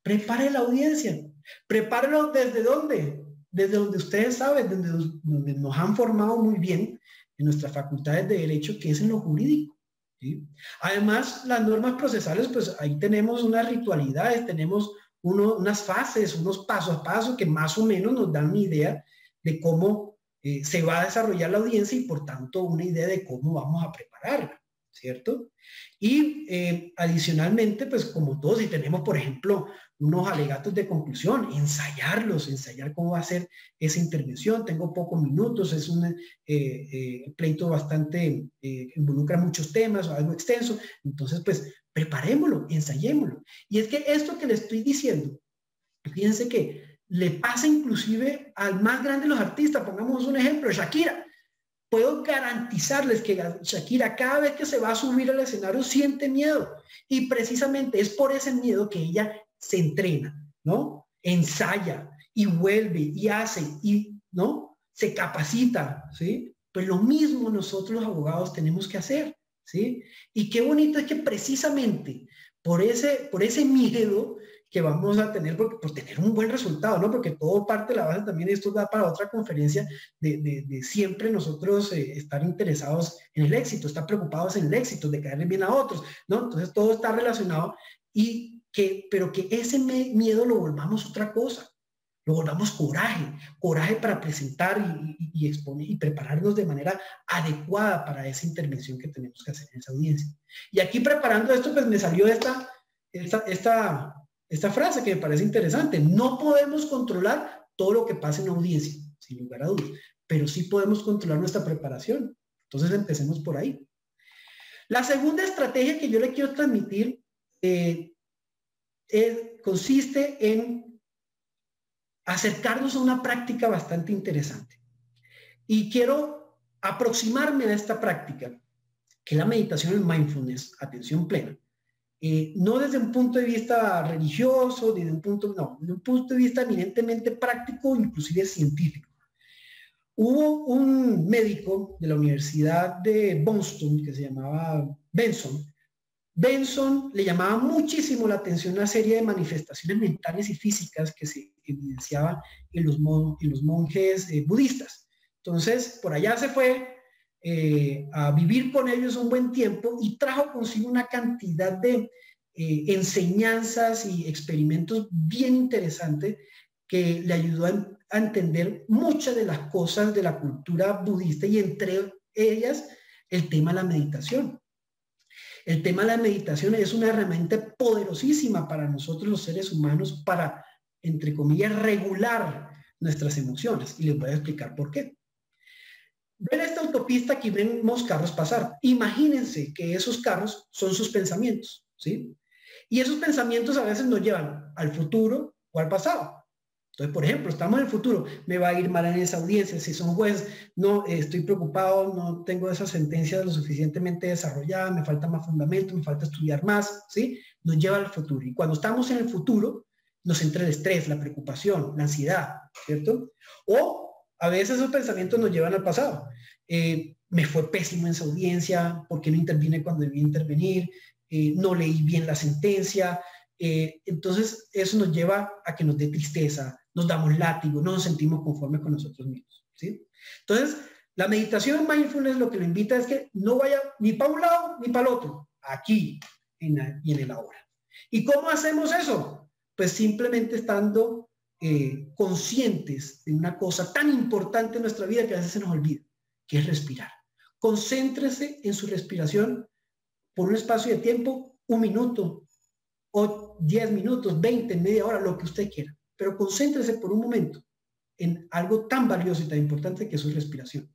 prepare la audiencia. Prepárelo ¿desde dónde? Desde donde ustedes saben, donde nos han formado muy bien en nuestras facultades de derecho, que es en lo jurídico, ¿sí? Además, las normas procesales, pues ahí tenemos unas ritualidades, tenemos unas fases, unos pasos a paso que más o menos nos dan una idea de cómo se va a desarrollar la audiencia, y por tanto una idea de cómo vamos a prepararla, ¿cierto? Y adicionalmente, pues como todos, si tenemos, por ejemplo, unos alegatos de conclusión, ensayarlos, ensayar cómo va a ser esa intervención. Tengo pocos minutos, es un pleito bastante, involucra muchos temas, algo extenso, entonces pues preparémoslo, ensayémoslo. Y es que esto que le estoy diciendo, fíjense que le pasa inclusive al más grande de los artistas. Pongamos un ejemplo, Shakira. Puedo garantizarles que Shakira, cada vez que se va a subir al escenario, siente miedo, y precisamente es por ese miedo que ella se entrena, ¿no? Ensaya y vuelve y hace, y ¿no? Se capacita, ¿sí? Pues lo mismo nosotros los abogados tenemos que hacer, ¿sí? Y qué bonito es que precisamente por ese miedo que vamos a tener por tener un buen resultado, ¿no? Porque todo parte de la base también, esto da para otra conferencia, de siempre nosotros estar interesados en el éxito, estar preocupados en el éxito, de caerle bien a otros, ¿no? Entonces todo está relacionado, pero que ese miedo lo volvamos otra cosa, lo volvamos coraje para presentar y exponer y prepararnos de manera adecuada para esa intervención que tenemos que hacer en esa audiencia. Y aquí preparando esto, pues me salió esta frase que me parece interesante: no podemos controlar todo lo que pasa en una audiencia, sin lugar a dudas, pero sí podemos controlar nuestra preparación. Entonces empecemos por ahí. La segunda estrategia que yo le quiero transmitir consiste en acercarnos a una práctica bastante interesante. Y quiero aproximarme a esta práctica, que es la meditación en mindfulness, atención plena. No desde un punto de vista religioso, desde un punto de vista eminentemente práctico, inclusive científico. Hubo un médico de la Universidad de Boston que se llamaba Benson. Benson le llamaba muchísimo la atención una serie de manifestaciones mentales y físicas que se evidenciaban en los monjes budistas. Entonces, por allá se fue a vivir con ellos un buen tiempo y trajo consigo una cantidad de enseñanzas y experimentos bien interesantes que le ayudó a entender muchas de las cosas de la cultura budista, y entre ellas el tema de la meditación. El tema de la meditación es una herramienta poderosísima para nosotros los seres humanos para, entre comillas, regular nuestras emociones, y les voy a explicar por qué. Ven esta autopista, aquí vemos carros pasar. Imagínense que esos carros son sus pensamientos, ¿sí? Y esos pensamientos a veces nos llevan al futuro o al pasado. Entonces, por ejemplo, estamos en el futuro, me va a ir mal en esa audiencia, si son jueces, no, estoy preocupado, no tengo esa sentencia lo suficientemente desarrollada, me falta más fundamento, me falta estudiar más, ¿sí? Nos lleva al futuro. Y cuando estamos en el futuro, nos entra el estrés, la preocupación, la ansiedad, ¿cierto? O a veces esos pensamientos nos llevan al pasado. Me fue pésimo en esa audiencia, ¿por qué no intervine cuando debía intervenir? No leí bien la sentencia. Entonces eso nos lleva a que nos dé tristeza, nos damos látigo, no nos sentimos conformes con nosotros mismos, ¿sí? Entonces la meditación mindfulness lo que lo invita es que no vaya ni para un lado ni para el otro, aquí y en el ahora. ¿Y cómo hacemos eso? Pues simplemente estando conscientes de una cosa tan importante en nuestra vida que a veces se nos olvida, que es respirar. Concéntrese en su respiración por un espacio de tiempo, 1 minuto, o 10 minutos, 20, media hora, lo que usted quiera. Pero concéntrese por un momento en algo tan valioso y tan importante que es su respiración.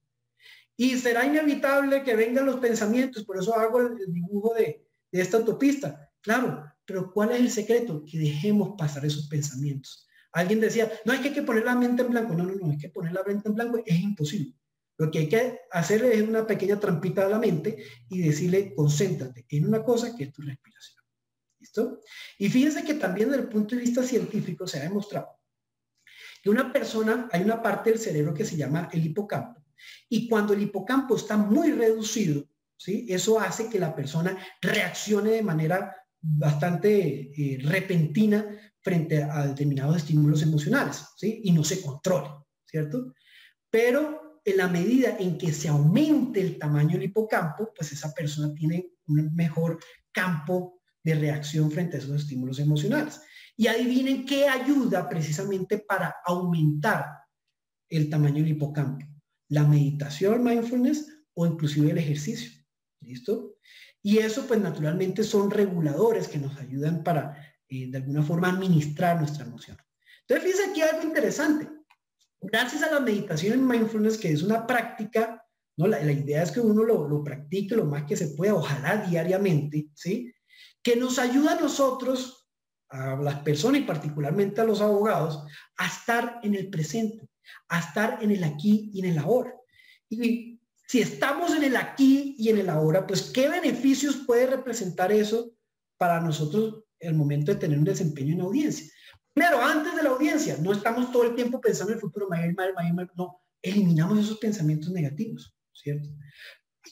Y será inevitable que vengan los pensamientos, por eso hago el dibujo de esta autopista. Claro, pero ¿cuál es el secreto? Que dejemos pasar esos pensamientos. Alguien decía, no, es que hay que poner la mente en blanco. No, no, no, es que poner la mente en blanco es imposible. Lo que hay que hacer es una pequeña trampita a la mente y decirle, concéntrate en una cosa que es tu respiración. ¿Listo? Y fíjense que también desde el punto de vista científico se ha demostrado que una persona, hay una parte del cerebro que se llama el hipocampo, y cuando el hipocampo está muy reducido, ¿sí? Eso hace que la persona reaccione de manera bastante repentina frente a determinados estímulos emocionales, ¿sí? Y no se controle, ¿cierto? Pero en la medida en que se aumente el tamaño del hipocampo, pues esa persona tiene un mejor campo de reacción frente a esos estímulos emocionales. Y adivinen qué ayuda precisamente para aumentar el tamaño del hipocampo. La meditación, mindfulness o inclusive el ejercicio. ¿Listo? Y eso pues naturalmente son reguladores que nos ayudan para de alguna forma administrar nuestra emoción. Entonces fíjense aquí algo interesante. Gracias a la meditación en mindfulness, que es una práctica, ¿no? La idea es que uno lo practique lo más que se pueda, ojalá diariamente, ¿sí? Que nos ayuda a nosotros, a las personas y particularmente a los abogados, a estar en el presente, a estar en el aquí y en el ahora. Y si estamos en el aquí y en el ahora, pues ¿qué beneficios puede representar eso para nosotros en el momento de tener un desempeño en audiencia? Primero, antes de la audiencia, no estamos todo el tiempo pensando en el futuro, no, eliminamos esos pensamientos negativos, ¿cierto?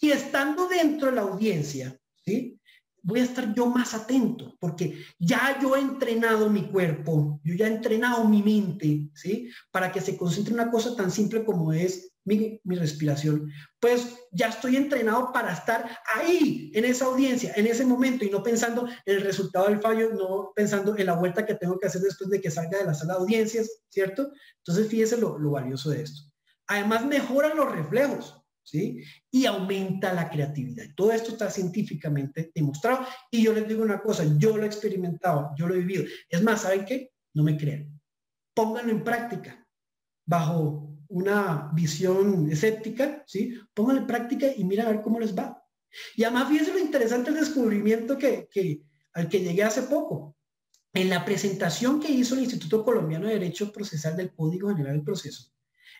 Y estando dentro de la audiencia, ¿sí? Voy a estar yo más atento, porque ya yo he entrenado mi cuerpo, yo ya he entrenado mi mente, ¿sí? Para que se concentre en una cosa tan simple como es mi respiración. Pues ya estoy entrenado para estar ahí, en esa audiencia, en ese momento, y no pensando en el resultado del fallo, no pensando en la vuelta que tengo que hacer después de que salga de la sala de audiencias, ¿cierto? Entonces, fíjese lo valioso de esto. Además, mejoran los reflejos, ¿sí? Y aumenta la creatividad. Todo esto está científicamente demostrado y yo les digo una cosa, yo lo he experimentado, yo lo he vivido. Es más, ¿saben qué? No me crean. Pónganlo en práctica bajo una visión escéptica, ¿sí? Pónganlo en práctica y miren a ver cómo les va. Y además, fíjense lo interesante el descubrimiento al que llegué hace poco. En la presentación que hizo el Instituto Colombiano de Derecho Procesal del Código General del Proceso,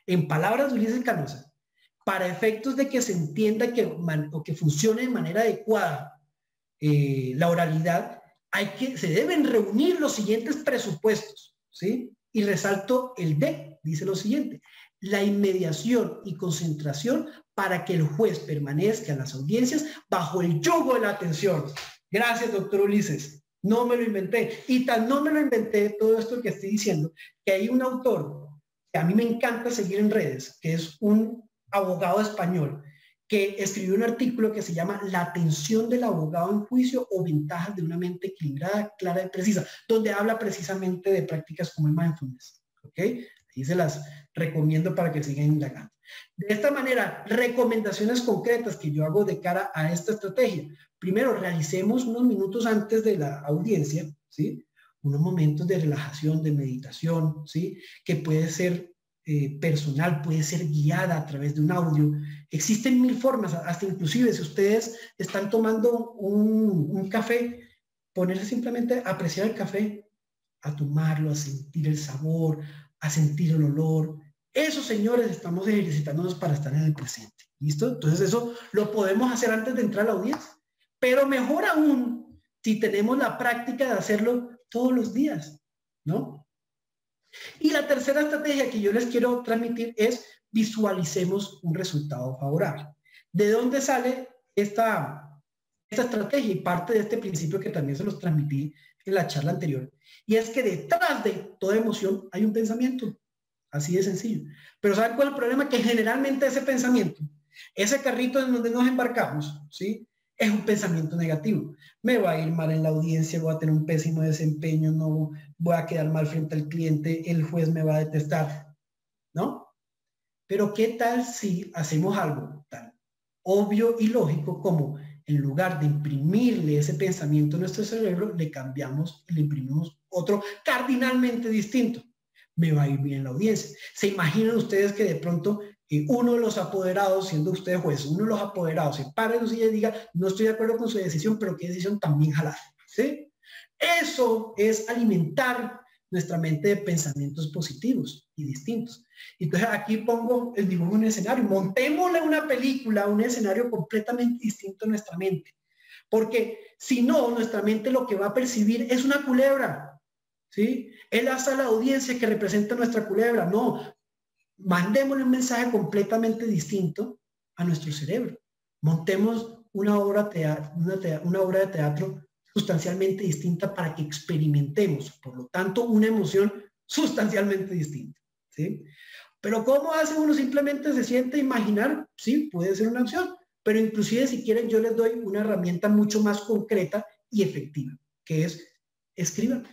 en palabras de Ulises Canosa, para efectos de que se entienda o que funcione de manera adecuada la oralidad, se deben reunir los siguientes presupuestos, ¿sí? Y resalto el D, dice lo siguiente: la inmediación y concentración para que el juez permanezca en las audiencias bajo el yugo de la atención. Gracias, doctor Ulises. No me lo inventé. Y tan no me lo inventé todo esto que estoy diciendo, que hay un autor que a mí me encanta seguir en redes, que es un abogado español, que escribió un artículo que se llama La atención del abogado en juicio o ventajas de una mente equilibrada, clara y precisa, donde habla precisamente de prácticas como el mindfulness. ¿Ok? Ahí se las recomiendo para que sigan indagando. De esta manera, recomendaciones concretas que yo hago de cara a esta estrategia. Primero, realicemos unos minutos antes de la audiencia, ¿sí? Unos momentos de relajación, de meditación, ¿sí? Que puede ser personal, puede ser guiada a través de un audio. Existen 1000 formas, hasta inclusive si ustedes están tomando un café, ponerse simplemente a apreciar el café, a tomarlo, a sentir el sabor, a sentir el olor. Eso, señores, estamos ejercitándonos para estar en el presente. ¿Listo? Entonces eso lo podemos hacer antes de entrar a la audiencia. Pero mejor aún si tenemos la práctica de hacerlo todos los días, ¿no? Y la tercera estrategia que yo les quiero transmitir es visualicemos un resultado favorable. ¿De dónde sale esta estrategia? Y parte de este principio que también se los transmití en la charla anterior. Y es que detrás de toda emoción hay un pensamiento. Así de sencillo. Pero ¿saben cuál es el problema? Que generalmente ese pensamiento, ese carrito en donde nos embarcamos, ¿sí? es un pensamiento negativo. Me va a ir mal en la audiencia, voy a tener un pésimo desempeño, no voy a quedar mal frente al cliente, el juez me va a detestar, ¿no? Pero ¿qué tal si hacemos algo tan obvio y lógico como en lugar de imprimirle ese pensamiento a nuestro cerebro, le cambiamos y le imprimimos otro cardinalmente distinto? Me va a ir bien en la audiencia. ¿Se imaginan ustedes que de pronto uno de los apoderados, siendo ustedes jueces, uno de los apoderados se para en su silla y diga, no estoy de acuerdo con su decisión, pero qué decisión también jalada? ¿Sí? Eso es alimentar nuestra mente de pensamientos positivos y distintos. Entonces aquí pongo el dibujo en un escenario, montémosle una película, un escenario completamente distinto a nuestra mente, porque si no, nuestra mente lo que va a percibir es una culebra, ¿sí? Es la sala de audiencia que representa nuestra culebra. No, mandémosle un mensaje completamente distinto a nuestro cerebro. Montemos una obra de teatro sustancialmente distinta para que experimentemos, por lo tanto, una emoción sustancialmente distinta, ¿sí? Pero ¿cómo hace uno? Simplemente se siente a imaginar, sí, puede ser una opción, pero inclusive si quieren yo les doy una herramienta mucho más concreta y efectiva, que es escriban.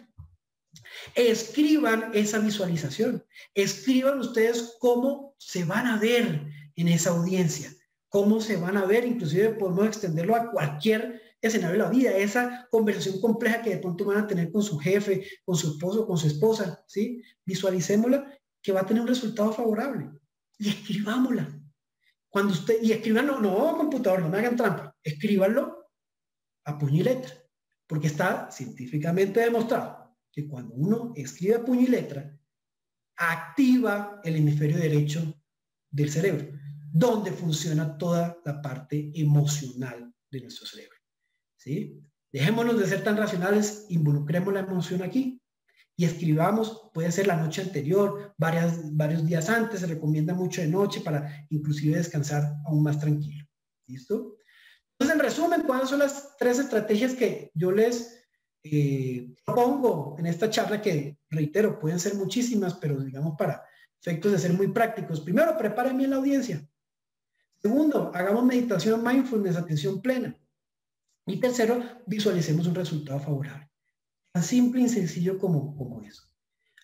Escriban esa visualización, escriban ustedes cómo se van a ver en esa audiencia, cómo se van a ver, inclusive podemos extenderlo a cualquier escenario de la vida, esa conversación compleja que de pronto van a tener con su jefe, con su esposo, con su esposa, ¿sí? Visualicémosla que va a tener un resultado favorable y escribámosla. Cuando usted, y escríbanlo, no computador, no me hagan trampa, escríbanlo a puño y letra, porque está científicamente demostrado que cuando uno escribe a puño y letra, activa el hemisferio derecho del cerebro, donde funciona toda la parte emocional de nuestro cerebro, ¿sí? Dejémonos de ser tan racionales, involucremos la emoción aquí y escribamos, puede ser la noche anterior, varios días antes, se recomienda mucho de noche para inclusive descansar aún más tranquilo. ¿Listo? Entonces, en resumen, ¿cuáles son las 3 estrategias que yo les propongo en esta charla? Que, reitero, pueden ser muchísimas, pero digamos para efectos de ser muy prácticos. Primero, preparen bien la audiencia. Segundo, hagamos meditación, mindfulness, atención plena. Y tercero, visualicemos un resultado favorable. Tan simple y sencillo como eso.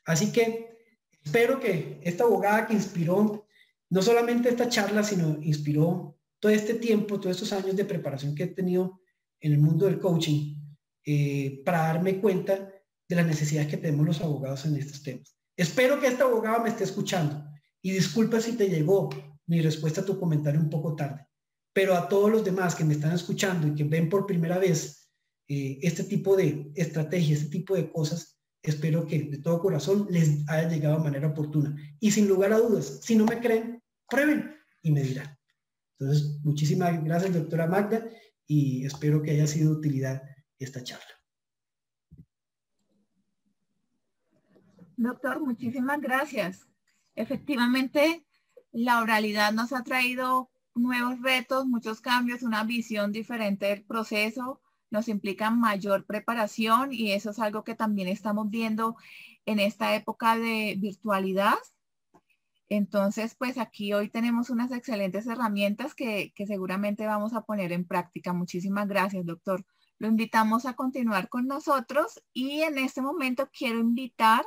Así que espero que esta abogada que inspiró no solamente esta charla, sino inspiró todo este tiempo, todos estos años de preparación que he tenido en el mundo del coaching, para darme cuenta de las necesidades que tenemos los abogados en estos temas. Espero que esta abogada me esté escuchando y disculpa si te llegó mi respuesta a tu comentario un poco tarde, pero a todos los demás que me están escuchando y que ven por primera vez este tipo de estrategias, este tipo de cosas, espero que de todo corazón les haya llegado de manera oportuna. Y sin lugar a dudas, si no me creen, prueben y me dirán. Entonces, muchísimas gracias, doctora Magda, y espero que haya sido de utilidad esta charla. Doctor, muchísimas gracias. Efectivamente, la oralidad nos ha traído nuevos retos, muchos cambios, una visión diferente del proceso, nos implica mayor preparación y eso es algo que también estamos viendo en esta época de virtualidad. Entonces, pues aquí hoy tenemos unas excelentes herramientas que seguramente vamos a poner en práctica. Muchísimas gracias, doctor. Lo invitamos a continuar con nosotros y en este momento quiero invitar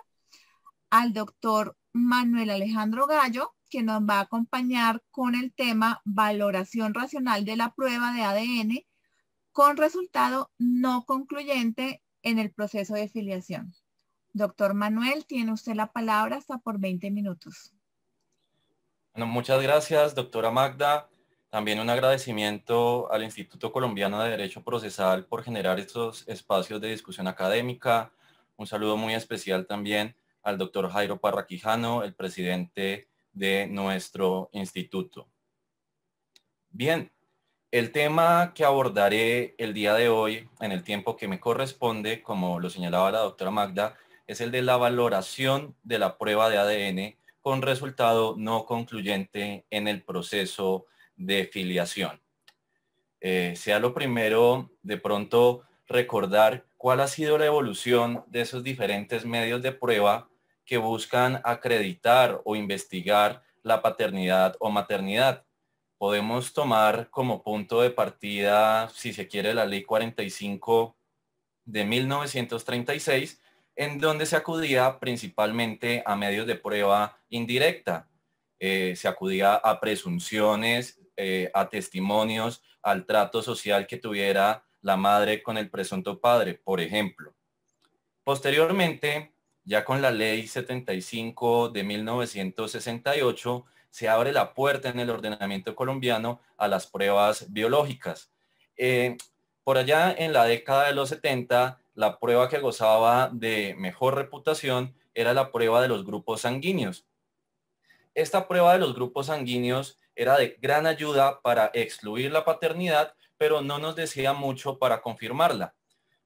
al doctor Manuel Alejandro Gallo, que nos va a acompañar con el tema valoración racional de la prueba de ADN con resultado no concluyente en el proceso de filiación. Doctor Manuel, tiene usted la palabra hasta por 20 minutos. Bueno, muchas gracias, doctora Magda. También un agradecimiento al Instituto Colombiano de Derecho Procesal por generar estos espacios de discusión académica. Un saludo muy especial también al doctor Jairo Parra Quijano, el presidente de nuestro instituto. Bien, el tema que abordaré el día de hoy, en el tiempo que me corresponde, como lo señalaba la doctora Magda, es el de la valoración de la prueba de ADN con resultado no concluyente en el proceso de filiación. Sea lo primero, de pronto, recordar cuál ha sido la evolución de esos diferentes medios de prueba que buscan acreditar o investigar la paternidad o maternidad. podemos tomar como punto de partida, si se quiere, la Ley 45 de 1936, en donde se acudía principalmente a medios de prueba indirecta. Se acudía a presunciones, a testimonios, al trato social que tuviera la madre con el presunto padre, por ejemplo. Posteriormente, ya con la Ley 75 de 1968, se abre la puerta en el ordenamiento colombiano a las pruebas biológicas. Por allá en la década de los 70, la prueba que gozaba de mejor reputación era la prueba de los grupos sanguíneos. Esta prueba de los grupos sanguíneos era de gran ayuda para excluir la paternidad, pero no nos decía mucho para confirmarla.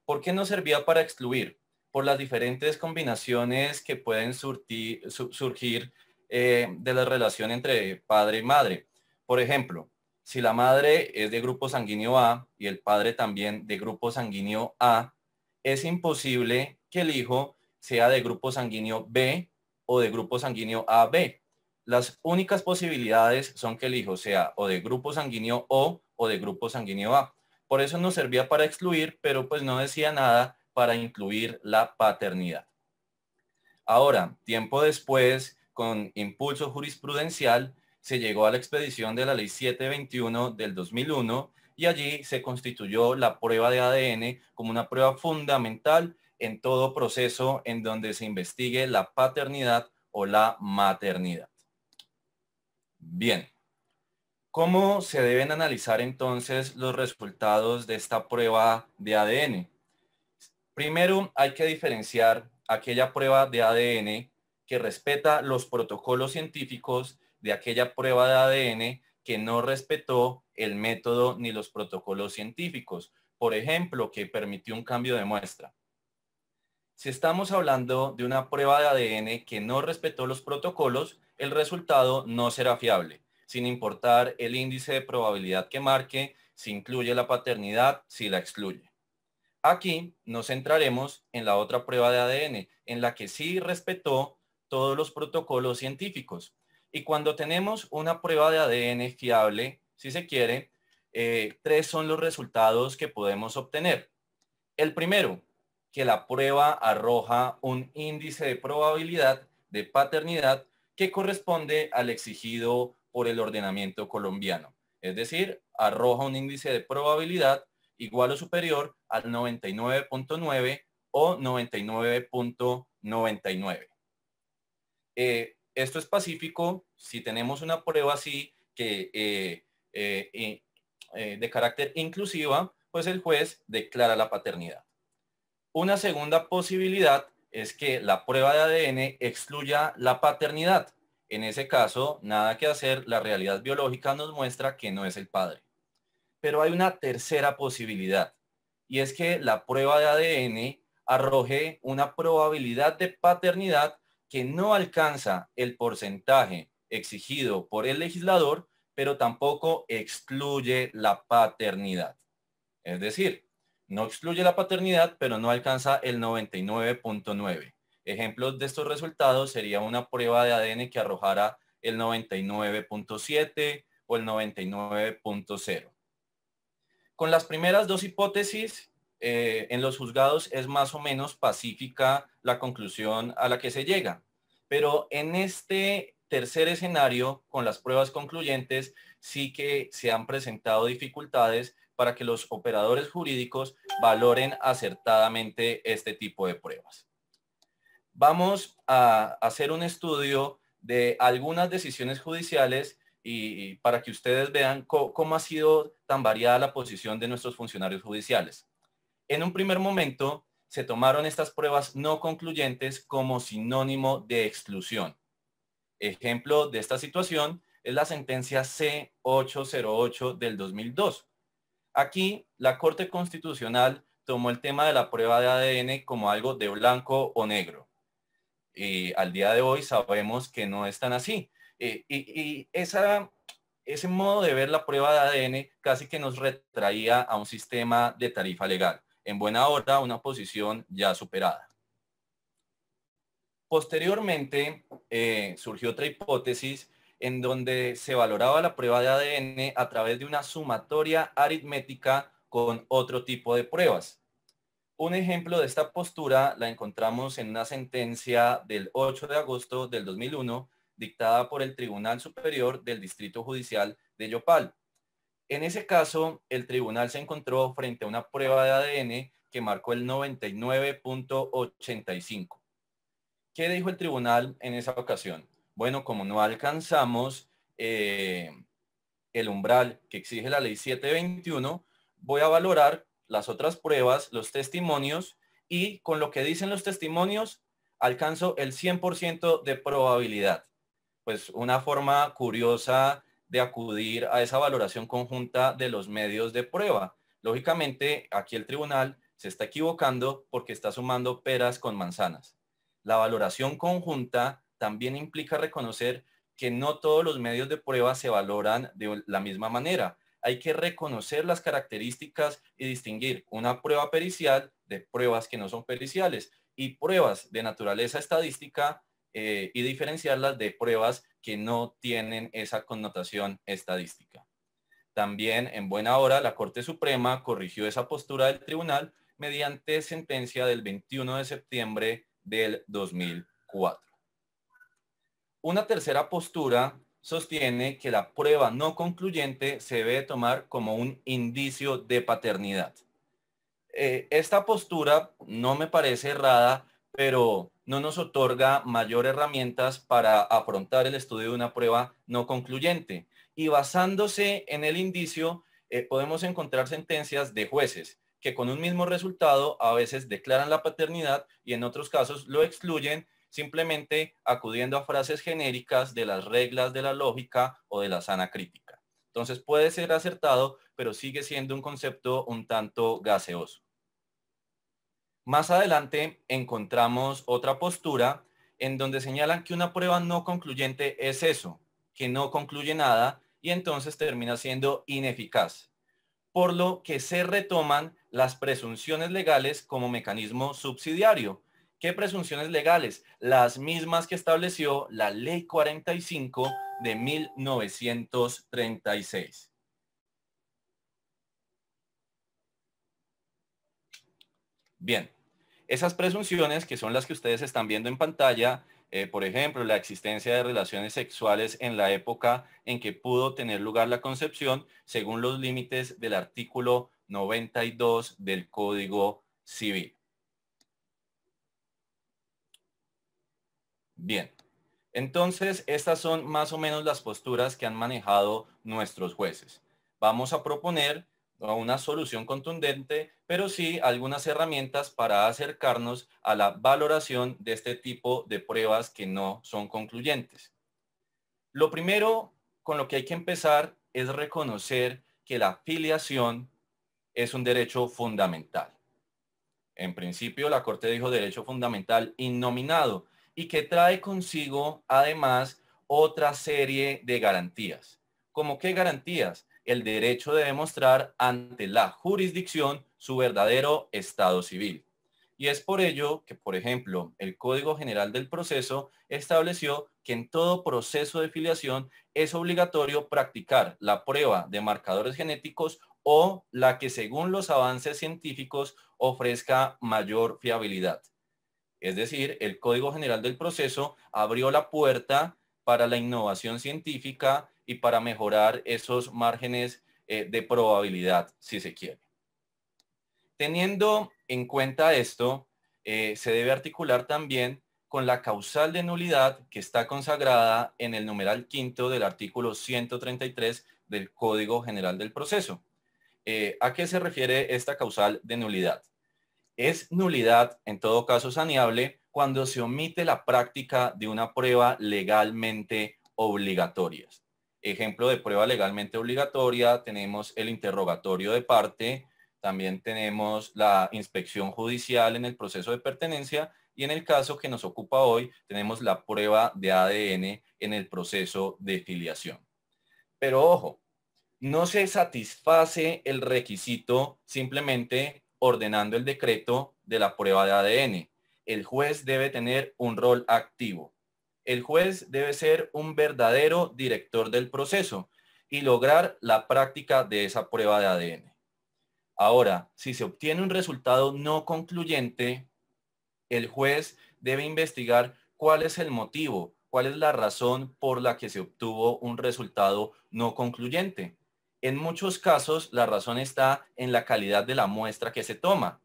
¿Por qué nos servía para excluir? Por las diferentes combinaciones que pueden surgir de la relación entre padre y madre. Por ejemplo, si la madre es de grupo sanguíneo A y el padre también de grupo sanguíneo A, es imposible que el hijo sea de grupo sanguíneo B o de grupo sanguíneo AB. Las únicas posibilidades son que el hijo sea o de grupo sanguíneo O de grupo sanguíneo A. Por eso nos servía para excluir, pero pues no decía nada para incluir la paternidad. Ahora, tiempo después, con impulso jurisprudencial, se llegó a la expedición de la Ley 721 del 2001 y allí se constituyó la prueba de ADN como una prueba fundamental en todo proceso en donde se investigue la paternidad o la maternidad. Bien, ¿cómo se deben analizar entonces los resultados de esta prueba de ADN? Primero, hay que diferenciar aquella prueba de ADN que respeta los protocolos científicos de aquella prueba de ADN que no respetó el método ni los protocolos científicos. Por ejemplo, que permitió un cambio de muestra. Si estamos hablando de una prueba de ADN que no respetó los protocolos, el resultado no será fiable, sin importar el índice de probabilidad que marque, si incluye la paternidad, si la excluye. Aquí nos centraremos en la otra prueba de ADN, en la que sí respetó todos los protocolos científicos. Y cuando tenemos una prueba de ADN fiable, si se quiere, tres son los resultados que podemos obtener. El primero, que la prueba arroja un índice de probabilidad de paternidad que corresponde al exigido por el ordenamiento colombiano. Es decir, arroja un índice de probabilidad igual o superior al 99.9 o 99.99. Esto es pacífico si tenemos una prueba así que de carácter inclusiva, pues el juez declara la paternidad. Una segunda posibilidad es que la prueba de ADN excluya la paternidad. En ese caso, nada que hacer, la realidad biológica nos muestra que no es el padre. Pero hay una tercera posibilidad, y es que la prueba de ADN arroje una probabilidad de paternidad que no alcanza el porcentaje exigido por el legislador, pero tampoco excluye la paternidad. Es decir, no excluye la paternidad, pero no alcanza el 99.9. Ejemplos de estos resultados sería una prueba de ADN que arrojara el 99.7 o el 99.0. Con las primeras dos hipótesis, en los juzgados es más o menos pacífica la conclusión a la que se llega. Pero en este tercer escenario, con las pruebas concluyentes, sí que se han presentado dificultades para que los operadores jurídicos valoren acertadamente este tipo de pruebas. Vamos a hacer un estudio de algunas decisiones judiciales y para que ustedes vean cómo ha sido tan variada la posición de nuestros funcionarios judiciales. En un primer momento, se tomaron estas pruebas no concluyentes como sinónimo de exclusión. Ejemplo de esta situación es la sentencia C808 del 2002. Aquí, la Corte Constitucional tomó el tema de la prueba de ADN como algo de blanco o negro. Y al día de hoy sabemos que no es tan así. Ese modo de ver la prueba de ADN casi que nos retraía a un sistema de tarifa legal. En buena hora, una posición ya superada. Posteriormente, surgió otra hipótesis en donde se valoraba la prueba de ADN a través de una sumatoria aritmética con otro tipo de pruebas. Un ejemplo de esta postura la encontramos en una sentencia del 8 de agosto del 2001, dictada por el Tribunal Superior del Distrito Judicial de Yopal. En ese caso, el tribunal se encontró frente a una prueba de ADN que marcó el 99.85. ¿Qué dijo el tribunal en esa ocasión? Bueno, como no alcanzamos el umbral que exige la ley 721, voy a valorar las otras pruebas, los testimonios, y con lo que dicen los testimonios, alcanzo el 100% de probabilidad. Pues una forma curiosa de acudir a esa valoración conjunta de los medios de prueba. Lógicamente, aquí el tribunal se está equivocando porque está sumando peras con manzanas. La valoración conjunta también implica reconocer que no todos los medios de prueba se valoran de la misma manera. Hay que reconocer las características y distinguir una prueba pericial de pruebas que no son periciales y pruebas de naturaleza estadística y diferenciarlas de pruebas que no tienen esa connotación estadística. También, en buena hora, la Corte Suprema corrigió esa postura del tribunal mediante sentencia del 21 de septiembre del 2004. Una tercera postura sostiene que la prueba no concluyente se debe tomar como un indicio de paternidad. Esta postura no me parece errada, pero no nos otorga mayor herramientas para afrontar el estudio de una prueba no concluyente. Y basándose en el indicio, podemos encontrar sentencias de jueces que con un mismo resultado a veces declaran la paternidad y en otros casos lo excluyen, simplemente acudiendo a frases genéricas de las reglas de la lógica o de la sana crítica. Entonces puede ser acertado, pero sigue siendo un concepto un tanto gaseoso. Más adelante encontramos otra postura en donde señalan que una prueba no concluyente es eso, que no concluye nada y entonces termina siendo ineficaz, por lo que se retoman las presunciones legales como mecanismo subsidiario. ¿Qué presunciones legales? Las mismas que estableció la Ley 45 de 1936. Bien. Esas presunciones, que son las que ustedes están viendo en pantalla, por ejemplo, la existencia de relaciones sexuales en la época en que pudo tener lugar la concepción, según los límites del artículo 92 del Código Civil. Bien, entonces estas son más o menos las posturas que han manejado nuestros jueces. Vamos a proponer una solución contundente, pero sí algunas herramientas para acercarnos a la valoración de este tipo de pruebas que no son concluyentes. Lo primero con lo que hay que empezar es reconocer que la filiación es un derecho fundamental. En principio, la Corte dijo derecho fundamental innominado y que trae consigo, además, otra serie de garantías. ¿Cómo qué garantías? El derecho de demostrar ante la jurisdicción su verdadero estado civil. Y es por ello que, por ejemplo, el Código General del Proceso estableció que en todo proceso de filiación es obligatorio practicar la prueba de marcadores genéticos o la que según los avances científicos ofrezca mayor fiabilidad. Es decir, el Código General del Proceso abrió la puerta para la innovación científica y para mejorar esos márgenes de probabilidad, si se quiere. Teniendo en cuenta esto, se debe articular también con la causal de nulidad que está consagrada en el numeral quinto del artículo 133 del Código General del Proceso. ¿A qué se refiere esta causal de nulidad? Es nulidad, en todo caso saneable, cuando se omite la práctica de una prueba legalmente obligatoria. Ejemplo de prueba legalmente obligatoria, tenemos el interrogatorio de parte, también tenemos la inspección judicial en el proceso de pertenencia y en el caso que nos ocupa hoy, tenemos la prueba de ADN en el proceso de filiación. Pero ojo, no se satisface el requisito simplemente ordenando el decreto de la prueba de ADN. El juez debe tener un rol activo. el juez debe ser un verdadero director del proceso y lograr la práctica de esa prueba de ADN. Ahora, si se obtiene un resultado no concluyente, el juez debe investigar cuál es el motivo, cuál es la razón por la que se obtuvo un resultado no concluyente. En muchos casos, la razón está en la calidad de la muestra que se toma.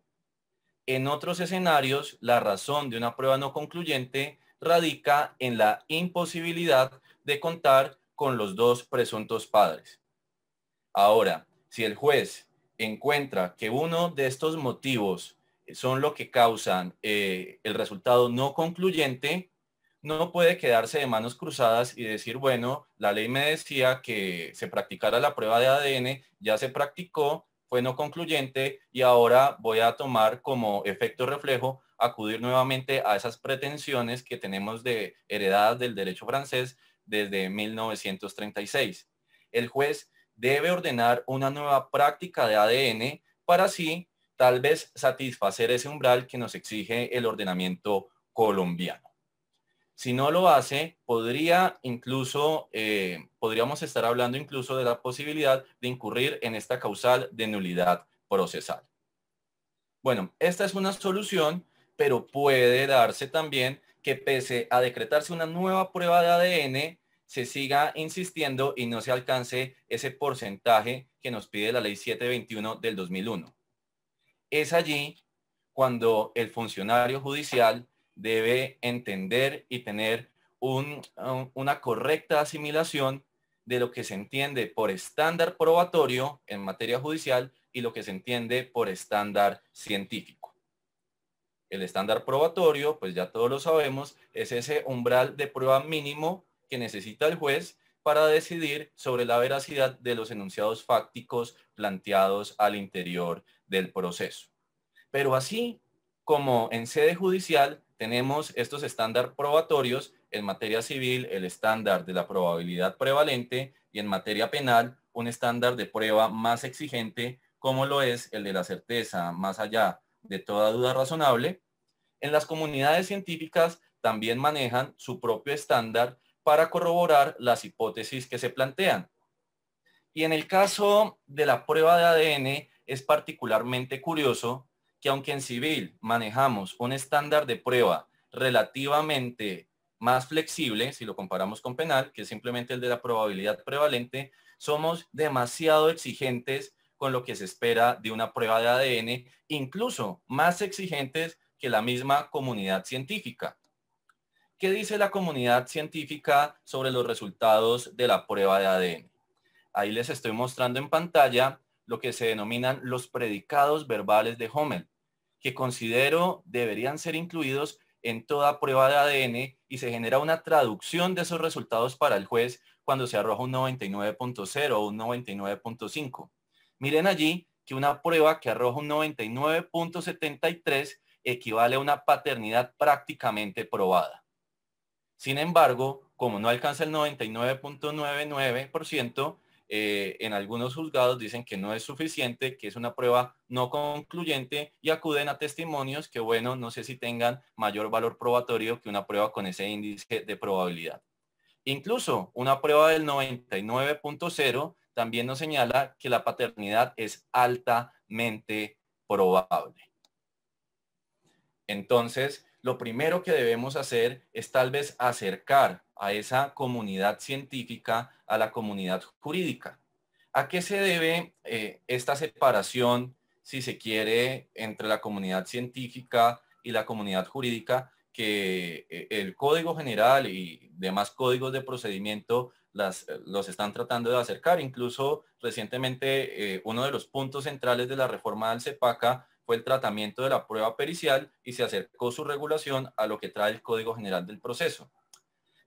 En otros escenarios, la razón de una prueba no concluyente radica en la imposibilidad de contar con los dos presuntos padres. Ahora, si el juez encuentra que uno de estos motivos son lo que causan el resultado no concluyente, no puede quedarse de manos cruzadas y decir, bueno, la ley me decía que se practicara la prueba de ADN, ya se practicó, fue no concluyente y ahora voy a tomar como efecto reflejo acudir nuevamente a esas pretensiones que tenemos heredadas del derecho francés desde 1936. El juez debe ordenar una nueva práctica de ADN para así tal vez satisfacer ese umbral que nos exige el ordenamiento colombiano. Si no lo hace, podríamos estar hablando incluso de la posibilidad de incurrir en esta causal de nulidad procesal. Bueno, esta es una solución, pero puede darse también que pese a decretarse una nueva prueba de ADN, se siga insistiendo y no se alcance ese porcentaje que nos pide la ley 721 del 2001. Es allí cuando el funcionario judicial debe entender y tener una correcta asimilación de lo que se entiende por estándar probatorio en materia judicial y lo que se entiende por estándar científico. El estándar probatorio, pues ya todos lo sabemos, es ese umbral de prueba mínimo que necesita el juez para decidir sobre la veracidad de los enunciados fácticos planteados al interior del proceso. Pero así como en sede judicial tenemos estos estándares probatorios, en materia civil el estándar de la probabilidad prevalente y en materia penal un estándar de prueba más exigente como lo es el de la certeza más allá de toda duda razonable. En las comunidades científicas también manejan su propio estándar para corroborar las hipótesis que se plantean. Y en el caso de la prueba de ADN es particularmente curioso que aunque en civil manejamos un estándar de prueba relativamente más flexible, si lo comparamos con penal, que es simplemente el de la probabilidad prevalente, somos demasiado exigentes con lo que se espera de una prueba de ADN, incluso más exigentes que la misma comunidad científica. ¿Qué dice la comunidad científica sobre los resultados de la prueba de ADN? Ahí les estoy mostrando en pantalla lo que se denominan los predicados verbales de Hummel, que considero deberían ser incluidos en toda prueba de ADN y se genera una traducción de esos resultados para el juez cuando se arroja un 99.0 o un 99.5. Miren allí que una prueba que arroja un 99.73 equivale a una paternidad prácticamente probada. Sin embargo, como no alcanza el 99.99%, en algunos juzgados dicen que no es suficiente, que es una prueba no concluyente y acuden a testimonios que, bueno, no sé si tengan mayor valor probatorio que una prueba con ese índice de probabilidad. Incluso una prueba del 99.0 también nos señala que la paternidad es altamente probable. Entonces, lo primero que debemos hacer es tal vez acercar a esa comunidad científica a la comunidad jurídica. ¿A qué se debe esta separación, si se quiere, entre la comunidad científica y la comunidad jurídica? Que el Código General y demás códigos de procedimiento los están tratando de acercar. Incluso recientemente uno de los puntos centrales de la reforma del CEPACA fue el tratamiento de la prueba pericial y se acercó su regulación a lo que trae el Código General del Proceso.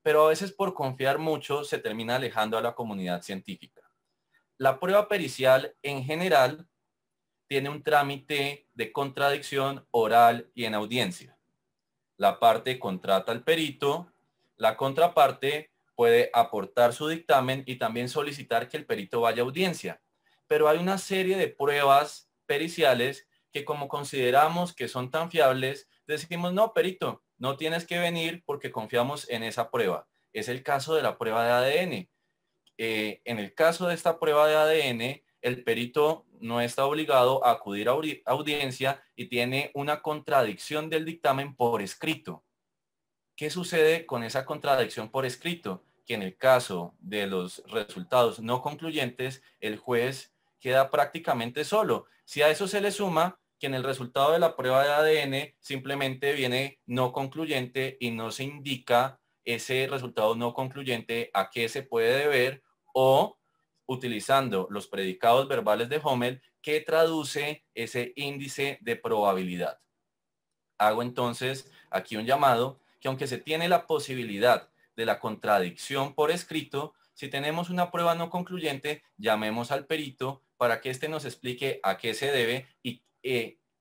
Pero a veces por confiar mucho se termina alejando a la comunidad científica. La prueba pericial en general tiene un trámite de contradicción oral y en audiencia. La parte contrata al perito, la contraparte puede aportar su dictamen y también solicitar que el perito vaya a audiencia. Pero hay una serie de pruebas periciales que como consideramos que son tan fiables, decimos, no, perito, no tienes que venir porque confiamos en esa prueba. Es el caso de la prueba de ADN. En el caso de esta prueba de ADN, el perito no está obligado a acudir a audiencia y tiene una contradicción del dictamen por escrito. ¿Qué sucede con esa contradicción por escrito? Que en el caso de los resultados no concluyentes, el juez queda prácticamente solo. Si a eso se le suma que en el resultado de la prueba de ADN simplemente viene no concluyente y no se indica ese resultado no concluyente a qué se puede deber, o utilizando los predicados verbales de Hummel, que traduce ese índice de probabilidad. Hago entonces aquí un llamado que, aunque se tiene la posibilidad de la contradicción por escrito, si tenemos una prueba no concluyente, llamemos al perito para que éste nos explique a qué se debe y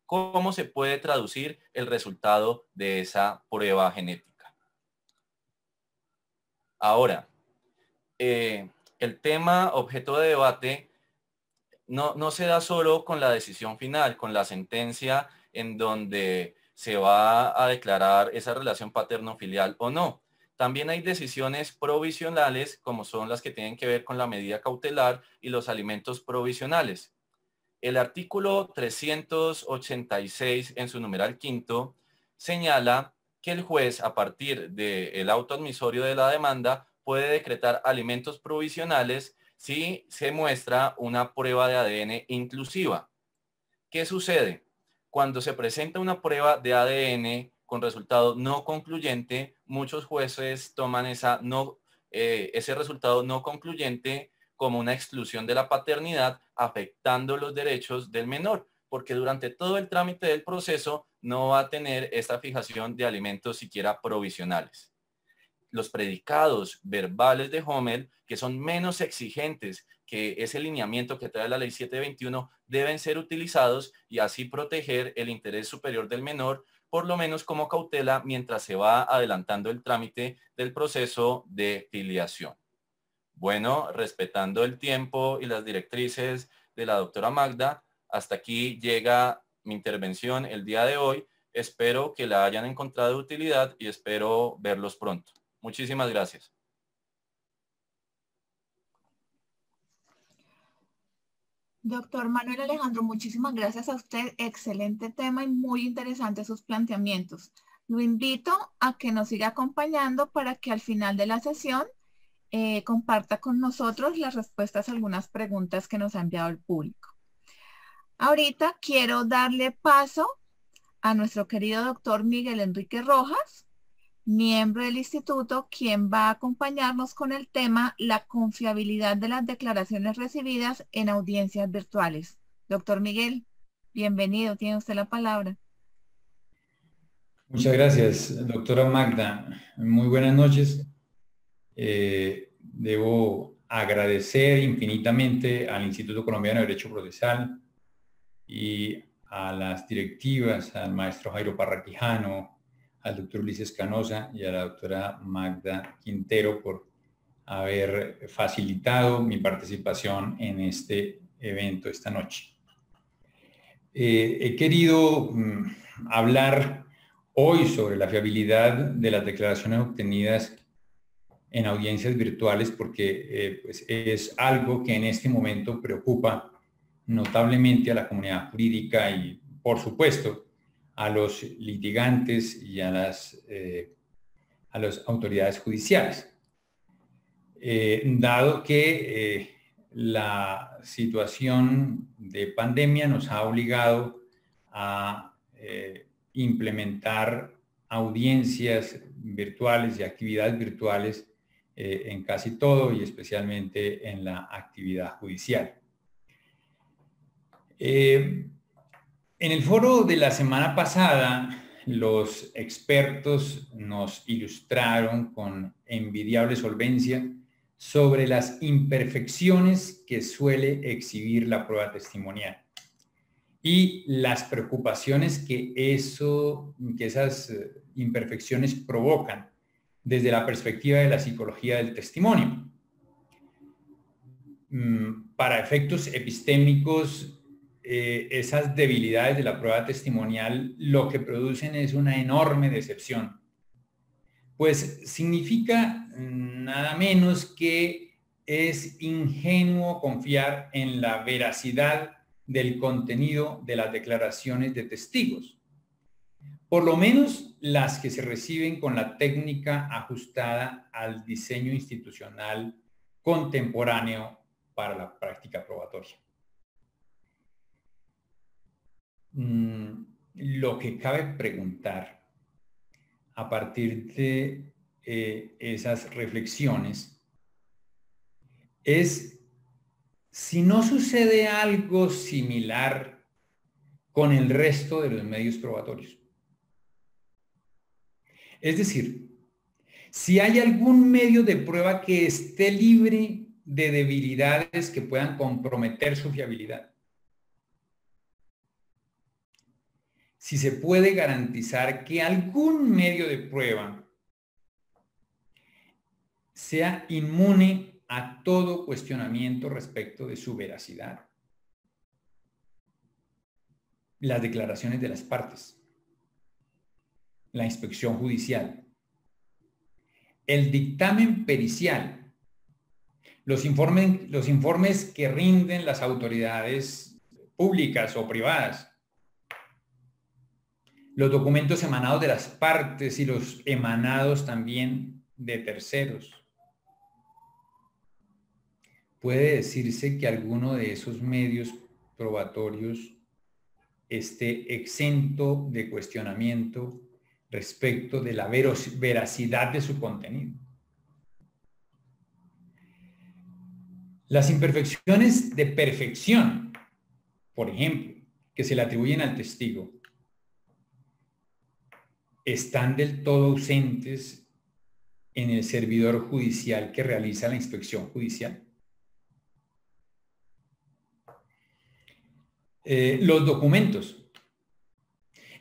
cómo se puede traducir el resultado de esa prueba genética. Ahora, el tema objeto de debate no se da solo con la decisión final, con la sentencia en donde se va a declarar esa relación paterno-filial o no. También hay decisiones provisionales, como son las que tienen que ver con la medida cautelar y los alimentos provisionales. El artículo 386 en su numeral quinto señala que el juez, a partir del auto admisorio de la demanda, puede decretar alimentos provisionales si se muestra una prueba de ADN inclusiva. ¿Qué sucede? Cuando se presenta una prueba de ADN con resultado no concluyente, muchos jueces toman ese resultado no concluyente como una exclusión de la paternidad, afectando los derechos del menor, porque durante todo el trámite del proceso no va a tener esta fijación de alimentos siquiera provisionales. Los predicados verbales de Hummel, que son menos exigentes que ese lineamiento que trae la ley 721, deben ser utilizados y así proteger el interés superior del menor, por lo menos como cautela mientras se va adelantando el trámite del proceso de filiación. Bueno, respetando el tiempo y las directrices de la doctora Magda, hasta aquí llega mi intervención el día de hoy. Espero que la hayan encontrado de utilidad y espero verlos pronto. Muchísimas gracias. Doctor Manuel Alejandro, muchísimas gracias a usted. Excelente tema y muy interesantes sus planteamientos. Lo invito a que nos siga acompañando para que al final de la sesión comparta con nosotros las respuestas a algunas preguntas que nos ha enviado el público. Ahorita quiero darle paso a nuestro querido doctor Miguel Enrique Rojas, miembro del instituto, quien va a acompañarnos con el tema la confiabilidad de las declaraciones recibidas en audiencias virtuales. Doctor Miguel, bienvenido, tiene usted la palabra. Muchas gracias, doctora Magda. Muy buenas noches. Debo agradecer infinitamente al Instituto Colombiano de Derecho Procesal y a las directivas, al maestro Jairo Parra Quijano, al doctor Ulises Canosa y a la doctora Magda Quintero por haber facilitado mi participación en este evento esta noche. He querido hablar hoy sobre la fiabilidad de las declaraciones obtenidas en audiencias virtuales porque pues es algo que en este momento preocupa notablemente a la comunidad jurídica y, por supuesto, a los litigantes y a las autoridades judiciales. Dado que la situación de pandemia nos ha obligado a implementar audiencias virtuales y actividades virtuales en casi todo y especialmente en la actividad judicial. En el foro de la semana pasada, los expertos nos ilustraron con envidiable solvencia sobre las imperfecciones que suele exhibir la prueba testimonial y las preocupaciones que esas imperfecciones provocan desde la perspectiva de la psicología del testimonio. Para efectos epistémicos, esas debilidades de la prueba testimonial lo que producen es una enorme decepción Pues significa nada menos que es ingenuo confiar en la veracidad del contenido de las declaraciones de testigos, por lo menos las que se reciben con la técnica ajustada al diseño institucional contemporáneo para la práctica probatoria. Lo que cabe preguntar a partir de esas reflexiones es si no sucede algo similar con el resto de los medios probatorios. Es decir, si hay algún medio de prueba que esté libre de debilidades que puedan comprometer su fiabilidad. Si se puede garantizar que algún medio de prueba sea inmune a todo cuestionamiento respecto de su veracidad. Las declaraciones de las partes, la inspección judicial, el dictamen pericial, los informes que rinden las autoridades públicas o privadas, los documentos emanados de las partes y los emanados también de terceros. Puede decirse que alguno de esos medios probatorios esté exento de cuestionamiento respecto de la veracidad de su contenido. Las imperfecciones de perfección, por ejemplo, que se le atribuyen al testigo, están del todo ausentes en el servidor judicial que realiza la inspección judicial. Los documentos,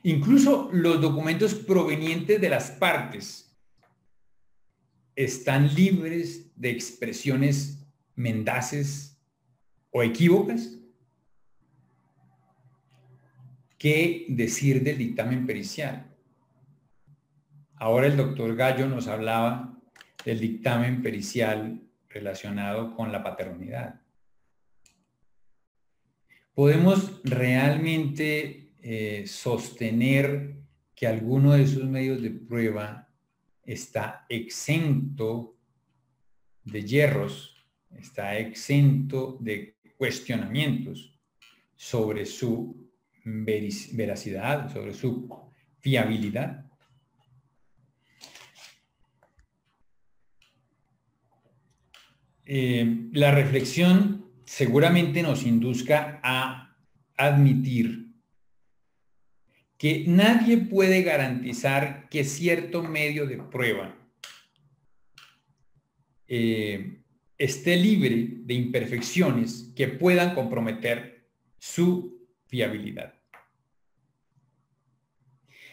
incluso los documentos provenientes de las partes, están libres de expresiones mendaces o equívocas. ¿Qué decir del dictamen pericial? Ahora el doctor Gallo nos hablaba del dictamen pericial relacionado con la paternidad. ¿Podemos realmente sostener que alguno de esos medios de prueba está exento de yerros, está exento de cuestionamientos sobre su veracidad, sobre su fiabilidad? La reflexión seguramente nos induzca a admitir que nadie puede garantizar que cierto medio de prueba esté libre de imperfecciones que puedan comprometer su fiabilidad.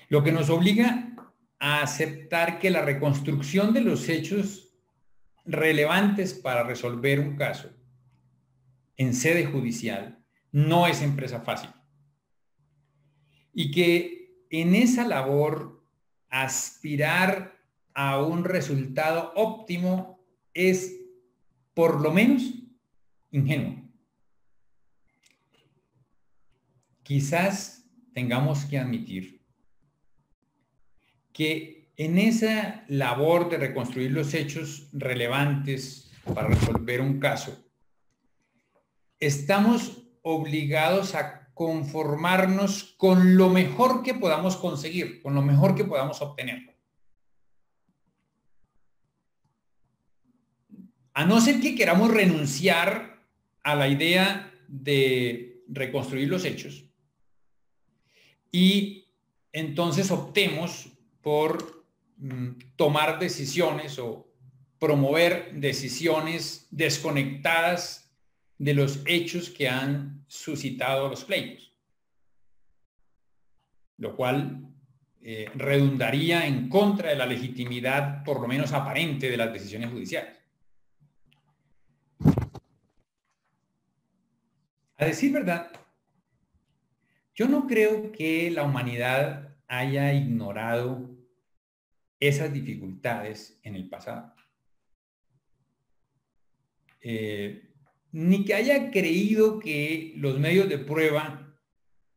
Lo que nos obliga a aceptar que la reconstrucción de los hechos relevantes para resolver un caso en sede judicial no es empresa fácil. Y que en esa labor aspirar a un resultado óptimo es, por lo menos, ingenuo. Quizás tengamos que admitir que en esa labor de reconstruir los hechos relevantes para resolver un caso, estamos obligados a conformarnos con lo mejor que podamos conseguir, con lo mejor que podamos obtener. A no ser que queramos renunciar a la idea de reconstruir los hechos y entonces optemos por tomar decisiones o promover decisiones desconectadas de los hechos que han suscitado los pleitos, lo cual redundaría en contra de la legitimidad, por lo menos aparente, de las decisiones judiciales. A decir verdad, yo no creo que la humanidad haya ignorado esas dificultades en el pasado. Ni que haya creído que los medios de prueba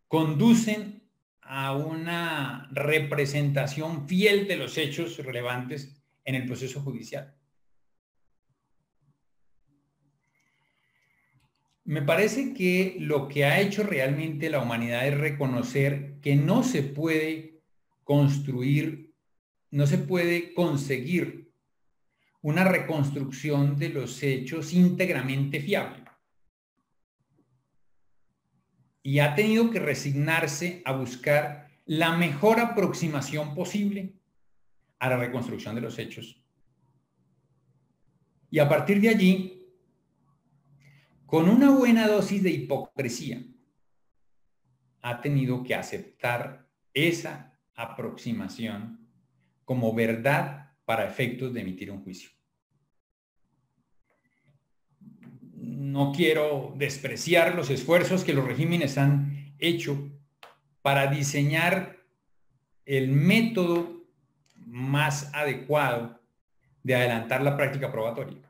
conducen a una representación fiel de los hechos relevantes en el proceso judicial. Me parece que lo que ha hecho realmente la humanidad es reconocer que no se puede construir, no se puede conseguir una reconstrucción de los hechos íntegramente fiable. Y ha tenido que resignarse a buscar la mejor aproximación posible a la reconstrucción de los hechos. Y a partir de allí, con una buena dosis de hipocresía, ha tenido que aceptar esa aproximación como verdad para efectos de emitir un juicio. No quiero despreciar los esfuerzos que los regímenes han hecho para diseñar el método más adecuado de adelantar la práctica probatoria.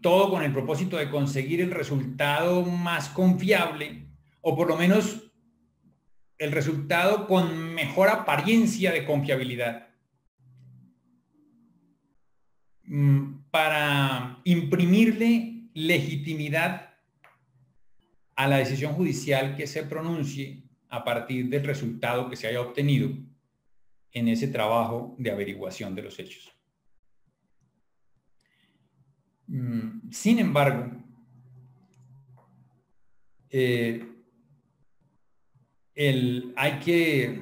Todo con el propósito de conseguir el resultado más confiable, o por lo menos el resultado con mejor apariencia de confiabilidad, para imprimirle legitimidad a la decisión judicial que se pronuncie a partir del resultado que se haya obtenido en ese trabajo de averiguación de los hechos. Sin embargo, hay que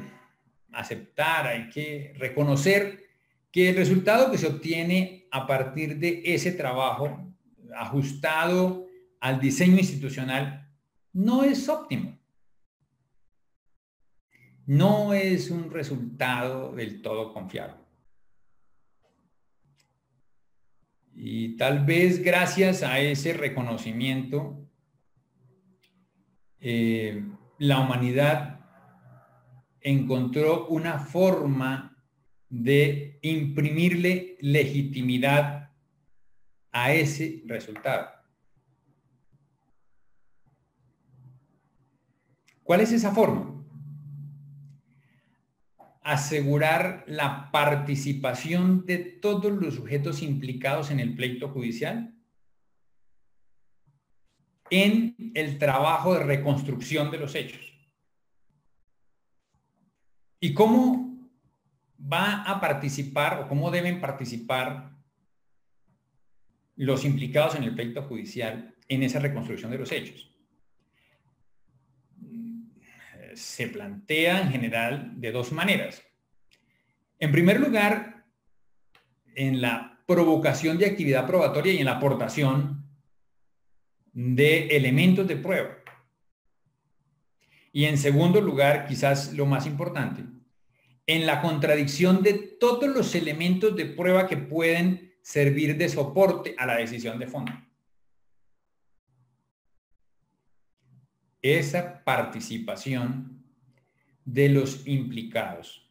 aceptar, hay que reconocer que el resultado que se obtiene a partir de ese trabajo ajustado al diseño institucional no es óptimo. No es un resultado del todo confiable. Y tal vez gracias a ese reconocimiento, la humanidad encontró una forma de imprimirle legitimidad a ese resultado. ¿Cuál es esa forma? Asegurar la participación de todos los sujetos implicados en el pleito judicial en el trabajo de reconstrucción de los hechos. ¿Y cómo va a participar o cómo deben participar los implicados en el pleito judicial en esa reconstrucción de los hechos? Se plantea en general de dos maneras. En primer lugar, en la provocación de actividad probatoria y en la aportación de elementos de prueba. Y en segundo lugar, quizás lo más importante, en la contradicción de todos los elementos de prueba que pueden servir de soporte a la decisión de fondo. Esa participación de los implicados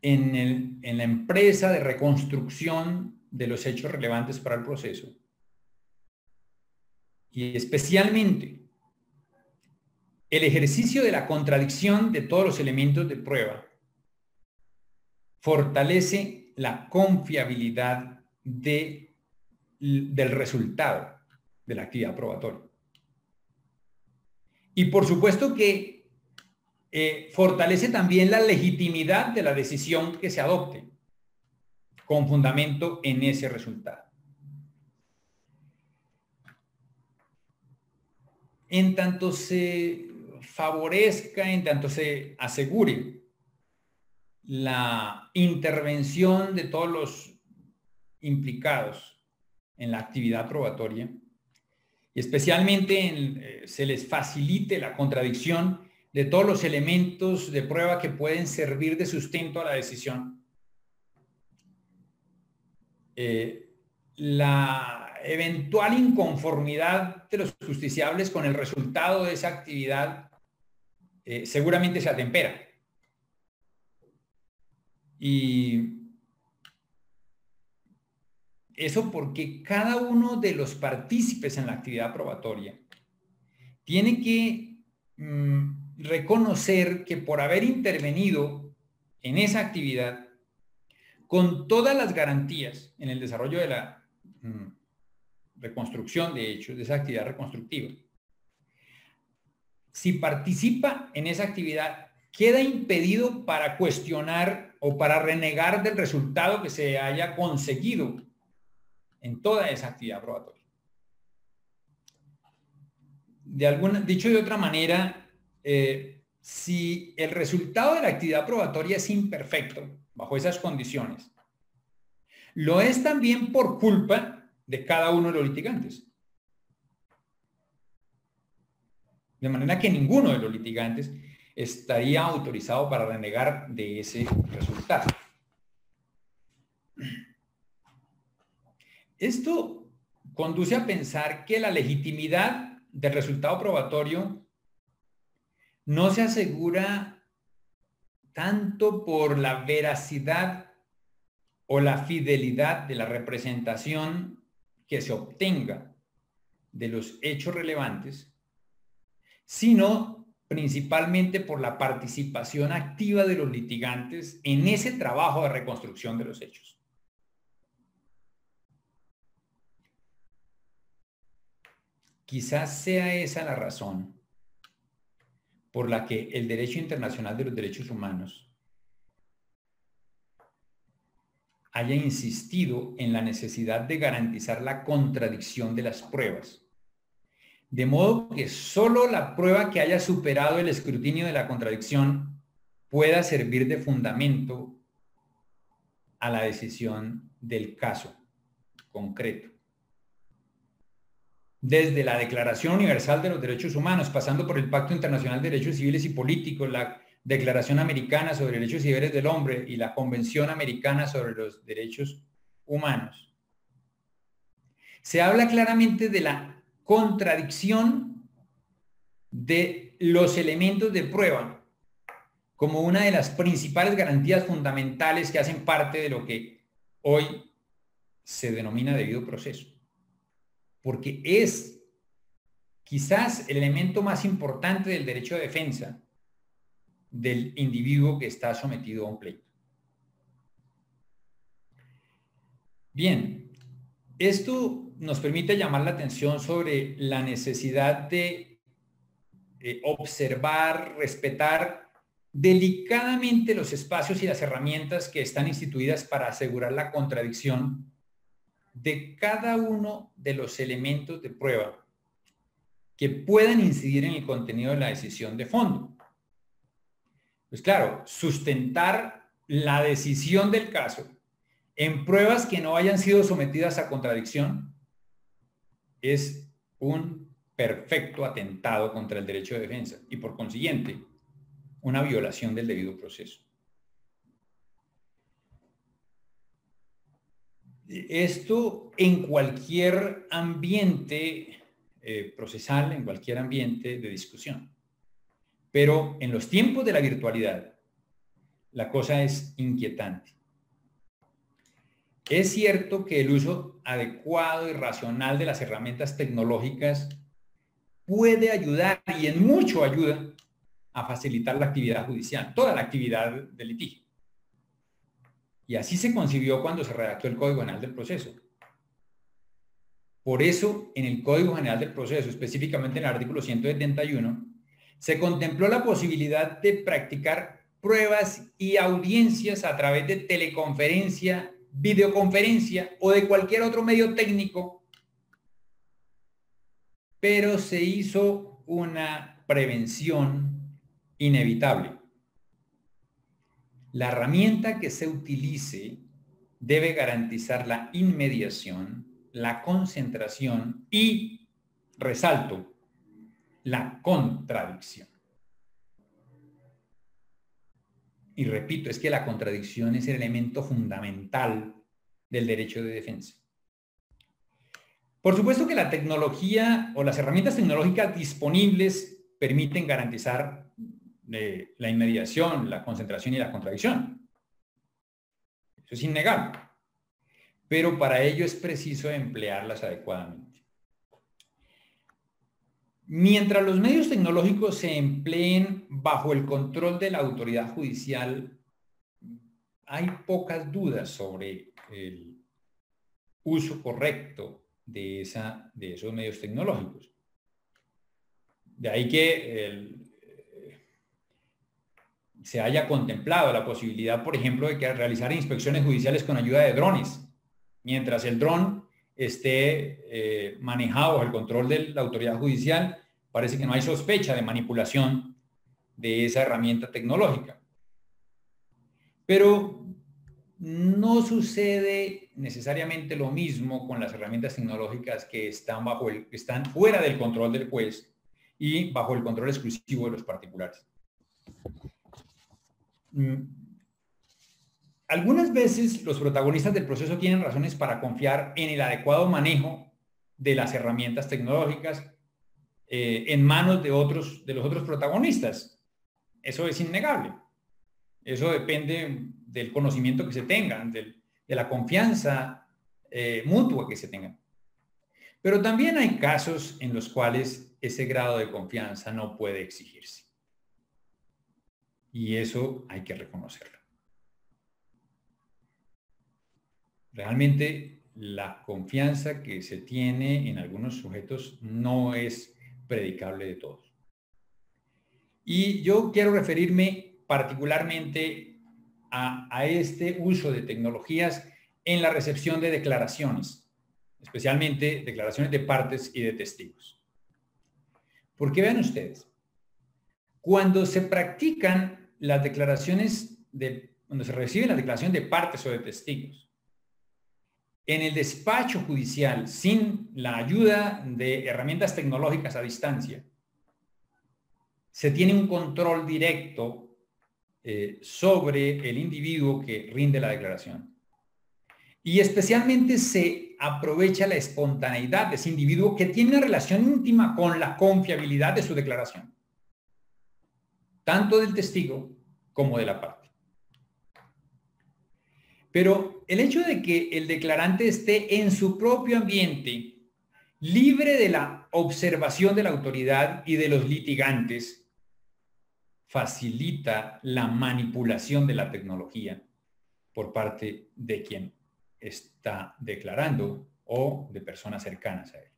en la empresa de reconstrucción de los hechos relevantes para el proceso, y especialmente el ejercicio de la contradicción de todos los elementos de prueba, fortalece la confiabilidad del resultado de la actividad probatoria. Y por supuesto que fortalece también la legitimidad de la decisión que se adopte con fundamento en ese resultado. En tanto se favorezca, en tanto se asegure la intervención de todos los implicados en la actividad probatoria, y especialmente se les facilite la contradicción de todos los elementos de prueba que pueden servir de sustento a la decisión. La eventual inconformidad de los justiciables con el resultado de esa actividad seguramente se atempera. Y eso porque cada uno de los partícipes en la actividad probatoria tiene que reconocer que por haber intervenido en esa actividad, con todas las garantías en el desarrollo de la reconstrucción de hechos, de esa actividad reconstructiva, si participa en esa actividad, queda impedido para cuestionar o para renegar del resultado que se haya conseguido en toda esa actividad probatoria. Dicho de otra manera, si el resultado de la actividad probatoria es imperfecto bajo esas condiciones, lo es también por culpa de cada uno de los litigantes. De manera que ninguno de los litigantes estaría autorizado para renegar de ese resultado. Esto conduce a pensar que la legitimidad del resultado probatorio no se asegura tanto por la veracidad o la fidelidad de la representación que se obtenga de los hechos relevantes, sino principalmente por la participación activa de los litigantes en ese trabajo de reconstrucción de los hechos. Quizás sea esa la razón por la que el derecho internacional de los derechos humanos haya insistido en la necesidad de garantizar la contradicción de las pruebas, de modo que solo la prueba que haya superado el escrutinio de la contradicción pueda servir de fundamento a la decisión del caso concreto. Desde la Declaración Universal de los Derechos Humanos, pasando por el Pacto Internacional de Derechos Civiles y Políticos, la Declaración Americana sobre Derechos y Deberes del Hombre y la Convención Americana sobre los Derechos Humanos, se habla claramente de la contradicción de los elementos de prueba como una de las principales garantías fundamentales que hacen parte de lo que hoy se denomina debido proceso. Porque es quizás el elemento más importante del derecho de defensa del individuo que está sometido a un pleito. Bien, esto nos permite llamar la atención sobre la necesidad de observar, respetar delicadamente los espacios y las herramientas que están instituidas para asegurar la contradicción de cada uno de los elementos de prueba que puedan incidir en el contenido de la decisión de fondo. Pues claro, sustentar la decisión del caso en pruebas que no hayan sido sometidas a contradicción es un perfecto atentado contra el derecho de defensa y por consiguiente una violación del debido proceso. Esto en cualquier ambiente procesal, en cualquier ambiente de discusión. Pero en los tiempos de la virtualidad, la cosa es inquietante. Es cierto que el uso adecuado y racional de las herramientas tecnológicas puede ayudar, y en mucho ayuda, a facilitar la actividad judicial, toda la actividad de litigio. Y así se concibió cuando se redactó el Código General del Proceso. Por eso, en el Código General del Proceso, específicamente en el artículo 171, se contempló la posibilidad de practicar pruebas y audiencias a través de teleconferencia, videoconferencia o de cualquier otro medio técnico, pero se hizo una prevención inevitable. La herramienta que se utilice debe garantizar la inmediación, la concentración y, resalto, la contradicción. Y repito, es que la contradicción es el elemento fundamental del derecho de defensa. Por supuesto que la tecnología o las herramientas tecnológicas disponibles permiten garantizar la inmediación, la concentración y la contradicción. Eso es innegable. Pero para ello es preciso emplearlas adecuadamente. Mientras los medios tecnológicos se empleen bajo el control de la autoridad judicial, hay pocas dudas sobre el uso correcto de esos medios tecnológicos. De ahí que se haya contemplado la posibilidad, por ejemplo, de que realizar inspecciones judiciales con ayuda de drones, mientras el dron esté manejado bajo el control de la autoridad judicial. Parece que no hay sospecha de manipulación de esa herramienta tecnológica. Pero no sucede necesariamente lo mismo con las herramientas tecnológicas que están fuera del control del juez y bajo el control exclusivo de los particulares. Algunas veces los protagonistas del proceso tienen razones para confiar en el adecuado manejo de las herramientas tecnológicas en manos de los otros protagonistas. Eso es innegable. Eso depende del conocimiento que se tengan, de la confianza mutua que se tengan. Pero también hay casos en los cuales ese grado de confianza no puede exigirse. Y eso hay que reconocerlo. Realmente la confianza que se tiene en algunos sujetos no es predicable de todos. Y yo quiero referirme particularmente a este uso de tecnologías en la recepción de declaraciones, especialmente declaraciones de partes y de testigos. Porque vean ustedes, cuando se practican las declaraciones cuando se reciben las declaraciones de partes o de testigos, en el despacho judicial, sin la ayuda de herramientas tecnológicas a distancia, se tiene un control directo sobre el individuo que rinde la declaración. Y especialmente se aprovecha la espontaneidad de ese individuo que tiene una relación íntima con la confiabilidad de su declaración, tanto del testigo como de la parte. Pero el hecho de que el declarante esté en su propio ambiente, libre de la observación de la autoridad y de los litigantes, facilita la manipulación de la tecnología por parte de quien está declarando o de personas cercanas a él.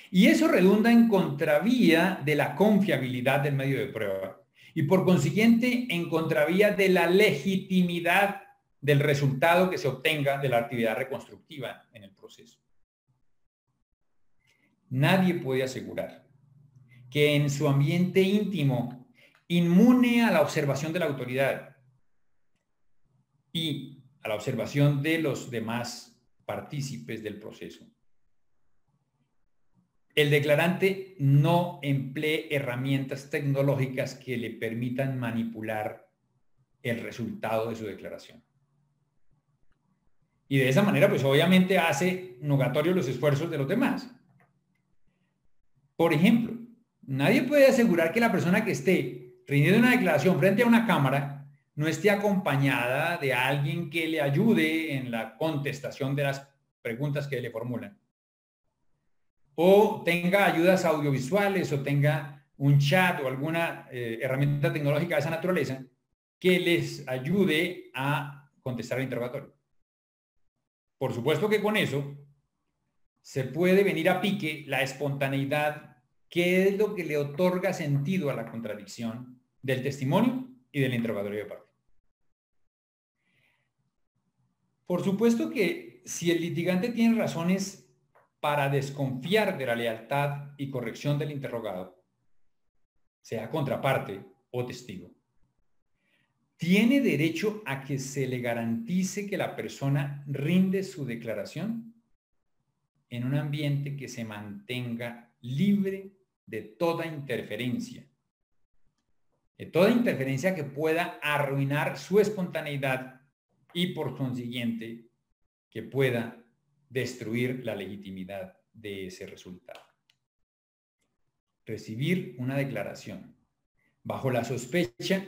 Y eso redunda en contravía de la confiabilidad del medio de prueba y por consiguiente en contravía de la legitimidad del resultado que se obtenga de la actividad reconstructiva en el proceso. Nadie puede asegurar que en su ambiente íntimo, inmune a la observación de la autoridad y a la observación de los demás partícipes del proceso, el declarante no emplee herramientas tecnológicas que le permitan manipular el resultado de su declaración. Y de esa manera, pues obviamente hace nugatorio los esfuerzos de los demás. Por ejemplo, nadie puede asegurar que la persona que esté rindiendo una declaración frente a una cámara no esté acompañada de alguien que le ayude en la contestación de las preguntas que le formulan. O tenga ayudas audiovisuales o tenga un chat o alguna herramienta tecnológica de esa naturaleza que les ayude a contestar el interrogatorio. Por supuesto que con eso se puede venir a pique la espontaneidad, que es lo que le otorga sentido a la contradicción del testimonio y del interrogatorio de parte. Por supuesto que si el litigante tiene razones para desconfiar de la lealtad y corrección del interrogado, sea contraparte o testigo, ¿tiene derecho a que se le garantice que la persona rinde su declaración en un ambiente que se mantenga libre de toda interferencia? De toda interferencia que pueda arruinar su espontaneidad y por consiguiente que pueda destruir la legitimidad de ese resultado. Recibir una declaración bajo la sospecha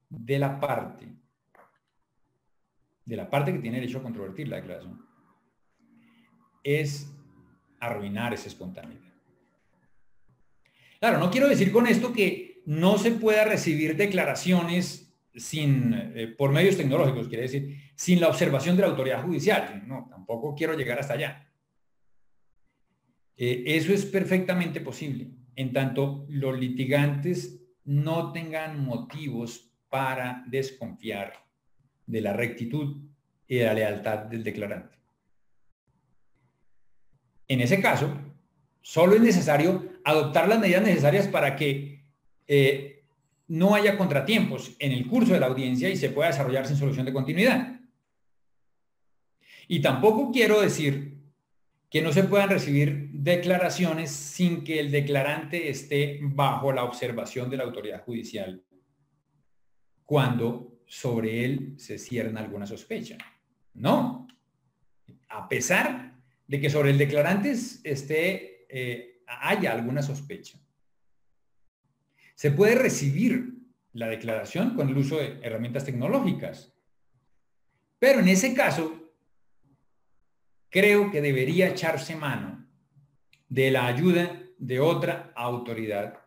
de la parte de la parte que tiene derecho a controvertir la declaración, es arruinar esa espontaneidad. Claro, no quiero decir con esto que no se pueda recibir declaraciones por medios tecnológicos, quiere decir, sin la observación de la autoridad judicial. No, tampoco quiero llegar hasta allá. Eso es perfectamente posible, en tanto los litigantes no tengan motivos para desconfiar de la rectitud y de la lealtad del declarante. En ese caso, solo es necesario adoptar las medidas necesarias para que no haya contratiempos en el curso de la audiencia y se pueda desarrollar sin solución de continuidad. Y tampoco quiero decir que no se puedan recibir declaraciones sin que el declarante esté bajo la observación de la autoridad judicial cuando sobre él se cierna alguna sospecha. No. A pesar de que sobre el declarante haya alguna sospecha, se puede recibir la declaración con el uso de herramientas tecnológicas. Pero en ese caso, creo que debería echarse mano de la ayuda de otra autoridad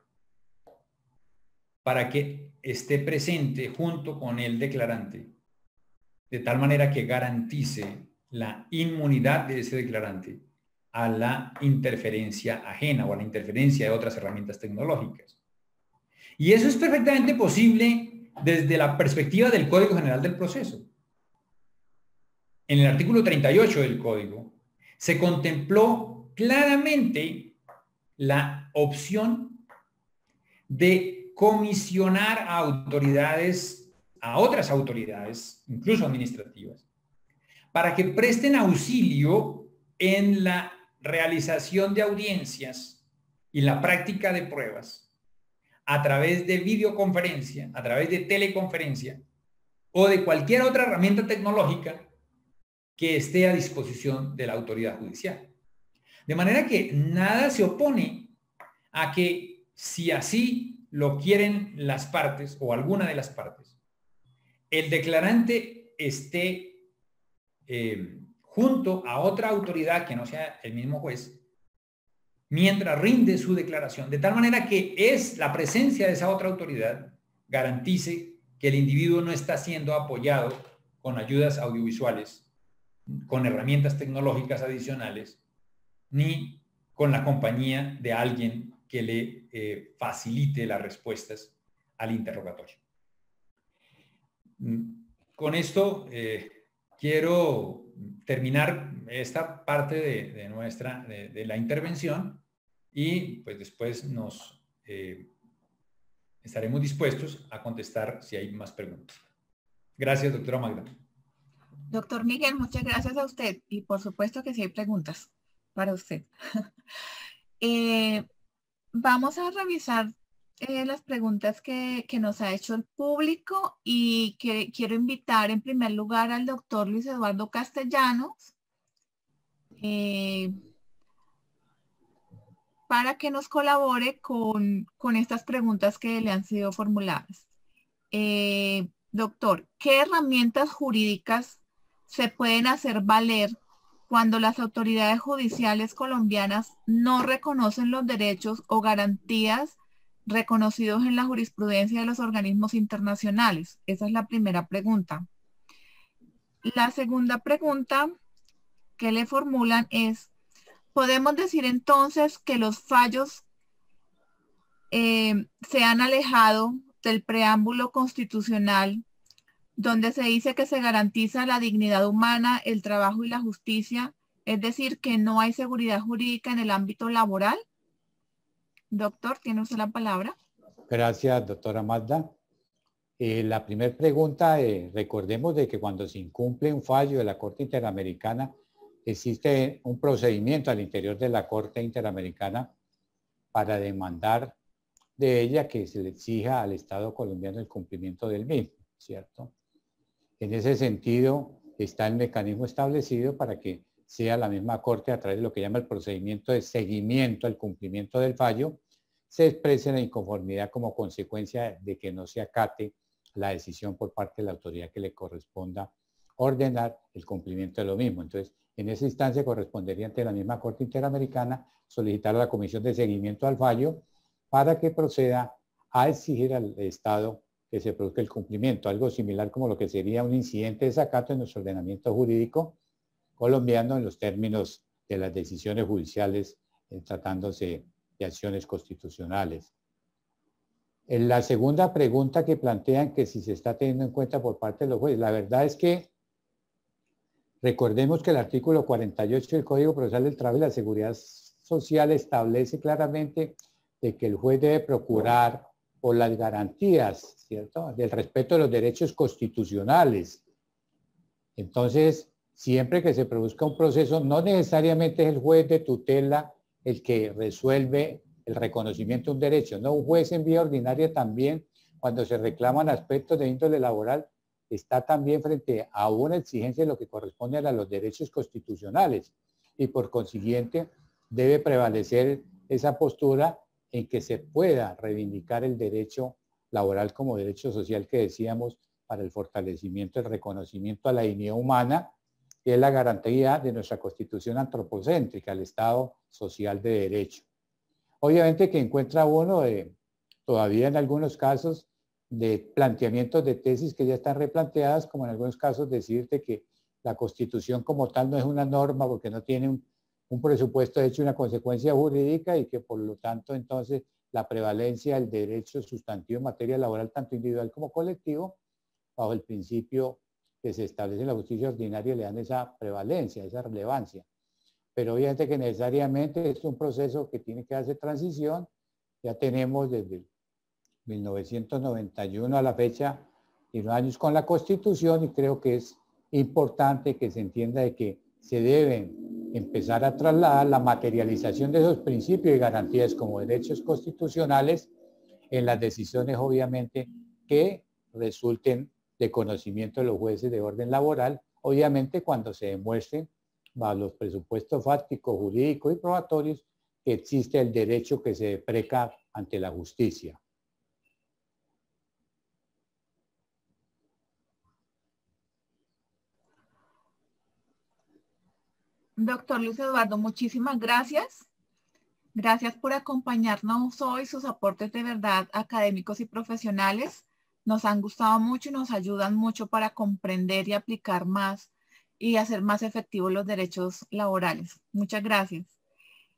para que esté presente junto con el declarante, de tal manera que garantice la inmunidad de ese declarante a la interferencia ajena o a la interferencia de otras herramientas tecnológicas. Y eso es perfectamente posible desde la perspectiva del Código General del Proceso. En el artículo 38 del Código se contempló claramente la opción de comisionar a autoridades, a otras autoridades, incluso administrativas, para que presten auxilio en la realización de audiencias y la práctica de pruebas a través de videoconferencia, a través de teleconferencia o de cualquier otra herramienta tecnológica que esté a disposición de la autoridad judicial. De manera que nada se opone a que, si así lo quieren las partes o alguna de las partes, el declarante esté junto a otra autoridad que no sea el mismo juez mientras rinde su declaración, de tal manera que es la presencia de esa otra autoridad garantice que el individuo no está siendo apoyado con ayudas audiovisuales, con herramientas tecnológicas adicionales, ni con la compañía de alguien que le facilite las respuestas al interrogatorio. Con esto quiero terminar esta parte de la intervención y pues después estaremos dispuestos a contestar si hay más preguntas. Gracias, doctora Magda. Doctor Miguel, muchas gracias a usted y por supuesto que sí hay preguntas para usted. Vamos a revisar las preguntas que nos ha hecho el público y que quiero invitar en primer lugar al doctor Luis Eduardo Castellanos para que nos colabore con estas preguntas que le han sido formuladas. Doctor, ¿qué herramientas jurídicas se pueden hacer valer cuando las autoridades judiciales colombianas no reconocen los derechos o garantías reconocidos en la jurisprudencia de los organismos internacionales? Esa es la primera pregunta. La segunda pregunta que le formulan es, ¿podemos decir entonces que los fallos se han alejado del preámbulo constitucional donde se dice que se garantiza la dignidad humana, el trabajo y la justicia, es decir, que no hay seguridad jurídica en el ámbito laboral? Doctor, ¿tiene usted la palabra? Gracias, doctora Magda. La primera pregunta, recordemos de que cuando se incumple un fallo de la Corte Interamericana, existe un procedimiento al interior de la Corte Interamericana para demandar de ella que se le exija al Estado colombiano el cumplimiento del mismo, ¿cierto? En ese sentido, está el mecanismo establecido para que sea la misma Corte, a través de lo que llama el procedimiento de seguimiento al cumplimiento del fallo, se exprese la inconformidad como consecuencia de que no se acate la decisión por parte de la autoridad que le corresponda ordenar el cumplimiento de lo mismo. Entonces, en esa instancia correspondería ante la misma Corte Interamericana solicitar a la Comisión de Seguimiento al fallo para que proceda a exigir al Estado que se produzca el cumplimiento, algo similar como lo que sería un incidente de desacato en nuestro ordenamiento jurídico colombiano en los términos de las decisiones judiciales tratándose de acciones constitucionales. En la segunda pregunta que plantean que si se está teniendo en cuenta por parte de los jueces, la verdad es que recordemos que el artículo 48 del Código Procesal del Trabajo y la Seguridad Social establece claramente de que el juez debe procurar por las garantías, ¿cierto?, del respeto de los derechos constitucionales. Entonces, siempre que se produzca un proceso, no necesariamente es el juez de tutela el que resuelve el reconocimiento de un derecho, no, un juez en vía ordinaria también, cuando se reclaman aspectos de índole laboral, está también frente a una exigencia de lo que corresponde a los derechos constitucionales y por consiguiente debe prevalecer esa postura en que se pueda reivindicar el derecho laboral como derecho social que decíamos para el fortalecimiento, el reconocimiento a la dignidad humana, que es la garantía de nuestra constitución antropocéntrica, el Estado social de derecho. Obviamente que encuentra uno todavía en algunos casos de planteamientos de tesis que ya están replanteadas, como en algunos casos decirte que la Constitución como tal no es una norma porque no tiene un presupuesto hecho una consecuencia jurídica y que por lo tanto entonces la prevalencia del derecho sustantivo en materia laboral tanto individual como colectivo bajo el principio que se establece en la justicia ordinaria le dan esa prevalencia, esa relevancia. Pero obviamente que necesariamente es un proceso que tiene que darse transición. Ya tenemos desde 1991 a la fecha 19 años con la Constitución y creo que es importante que se entienda de que se deben empezar a trasladar la materialización de esos principios y garantías como derechos constitucionales en las decisiones obviamente que resulten de conocimiento de los jueces de orden laboral, obviamente cuando se demuestren bajo los presupuestos fácticos, jurídicos y probatorios que existe el derecho que se depreca ante la justicia. Doctor Luis Eduardo, muchísimas gracias. Gracias por acompañarnos hoy. Sus aportes de verdad académicos y profesionales nos han gustado mucho y nos ayudan mucho para comprender y aplicar más y hacer más efectivos los derechos laborales. Muchas gracias.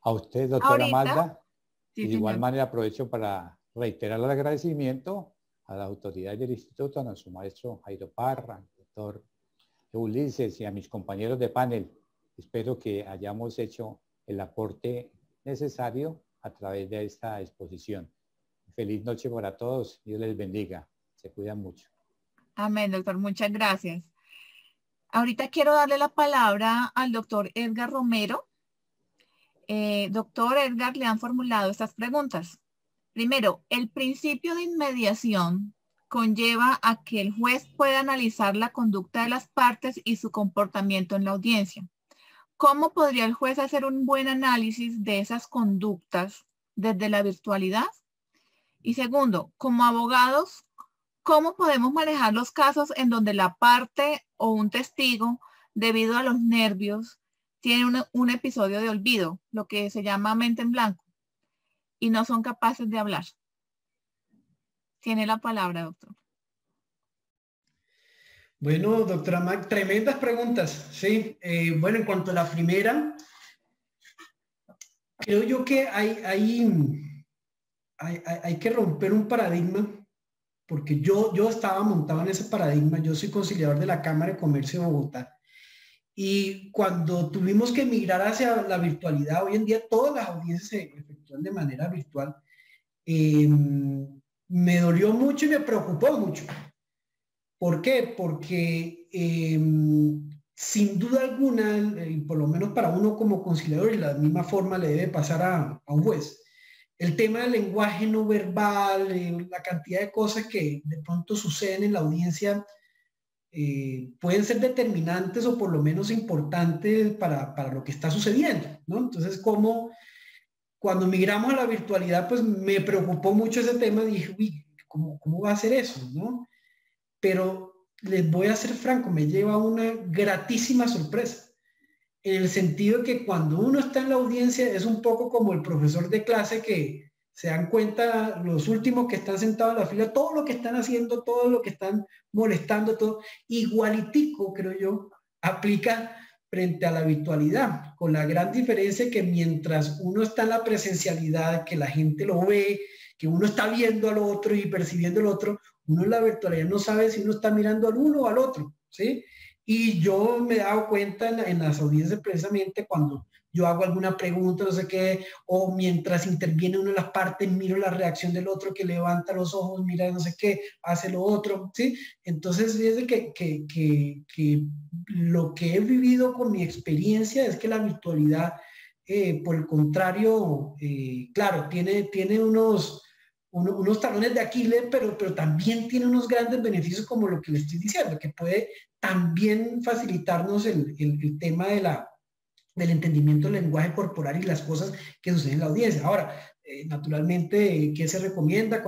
A usted, doctora Ahorita, Magda. sí, y de igual señor. manera aprovecho para reiterar el agradecimiento a las autoridades del instituto, a nuestro maestro Jairo Parra, al doctor Ulises y a mis compañeros de panel. Espero que hayamos hecho el aporte necesario a través de esta exposición. Feliz noche para todos. Dios les bendiga. Se cuidan mucho. Amén, doctor. Muchas gracias. Ahorita quiero darle la palabra al doctor Edgar Romero. Doctor Edgar, le han formulado estas preguntas. Primero, el principio de inmediación conlleva a que el juez pueda analizar la conducta de las partes y su comportamiento en la audiencia. ¿Cómo podría el juez hacer un buen análisis de esas conductas desde la virtualidad? Y segundo, como abogados, ¿cómo podemos manejar los casos en donde la parte o un testigo, debido a los nervios, tiene un episodio de olvido, lo que se llama mente en blanco, y no son capaces de hablar? Tiene la palabra, doctor. Bueno, doctora Mac, tremendas preguntas. Sí, bueno, en cuanto a la primera, creo yo que hay que romper un paradigma, porque yo estaba montado en ese paradigma. Yo soy conciliador de la Cámara de Comercio de Bogotá. Y cuando tuvimos que migrar hacia la virtualidad, hoy en día todas las audiencias se efectúan de manera virtual, me dolió mucho y me preocupó mucho. ¿Por qué? Porque sin duda alguna, por lo menos para uno como conciliador, y de la misma forma le debe pasar a un juez, el tema del lenguaje no verbal, la cantidad de cosas que de pronto suceden en la audiencia, pueden ser determinantes o por lo menos importantes para lo que está sucediendo, ¿no? Entonces, cuando migramos a la virtualidad, pues me preocupó mucho ese tema. Dije, uy, ¿cómo va a ser eso, no? Pero les voy a ser franco, me lleva una gratísima sorpresa. En el sentido que cuando uno está en la audiencia es un poco como el profesor de clase que se dan cuenta los últimos que están sentados en la fila, todo lo que están haciendo, todo lo que están molestando, todo, igualitico, creo yo, aplica frente a la virtualidad, con la gran diferencia que mientras uno está en la presencialidad, que la gente lo ve, que uno está viendo al otro y percibiendo al otro, uno en la virtualidad no sabe si uno está mirando al uno o al otro, ¿sí? Y yo me he dado cuenta en las audiencias precisamente cuando yo hago alguna pregunta, no sé qué, o mientras interviene una de las partes, miro la reacción del otro que levanta los ojos, mira no sé qué, hace lo otro, ¿sí? Entonces, fíjense que lo que he vivido con mi experiencia es que la virtualidad, por el contrario, claro, tiene unos talones de Aquiles, pero también tiene unos grandes beneficios como lo que le estoy diciendo, que puede también facilitarnos el tema del entendimiento del lenguaje corporal y las cosas que suceden en la audiencia. Ahora, naturalmente, ¿qué se recomienda?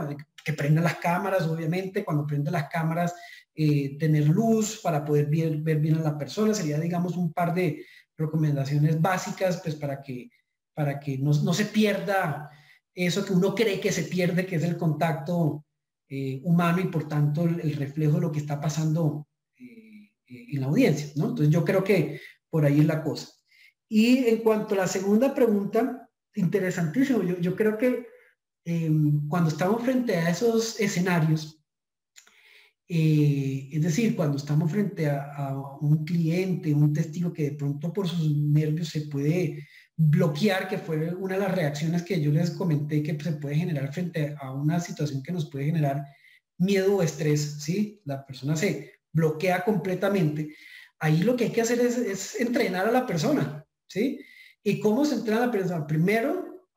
Que prendan las cámaras, obviamente, cuando prendan las cámaras, tener luz para poder ver bien a la persona, sería, digamos, un par de recomendaciones básicas, pues para que no se pierda eso que uno cree que se pierde, que es el contacto humano y por tanto el reflejo de lo que está pasando en la audiencia, ¿no? Entonces yo creo que por ahí es la cosa. Y en cuanto a la segunda pregunta, interesantísimo, yo creo que cuando estamos frente a esos escenarios, es decir, cuando estamos frente a un cliente, un testigo que de pronto por sus nervios se puede bloquear, que fue una de las reacciones que yo les comenté que se puede generar frente a una situación que nos puede generar miedo o estrés, ¿sí? La persona se bloquea completamente. Ahí lo que hay que hacer es entrenar a la persona, ¿sí? ¿Y cómo se entrena a la persona? Primero,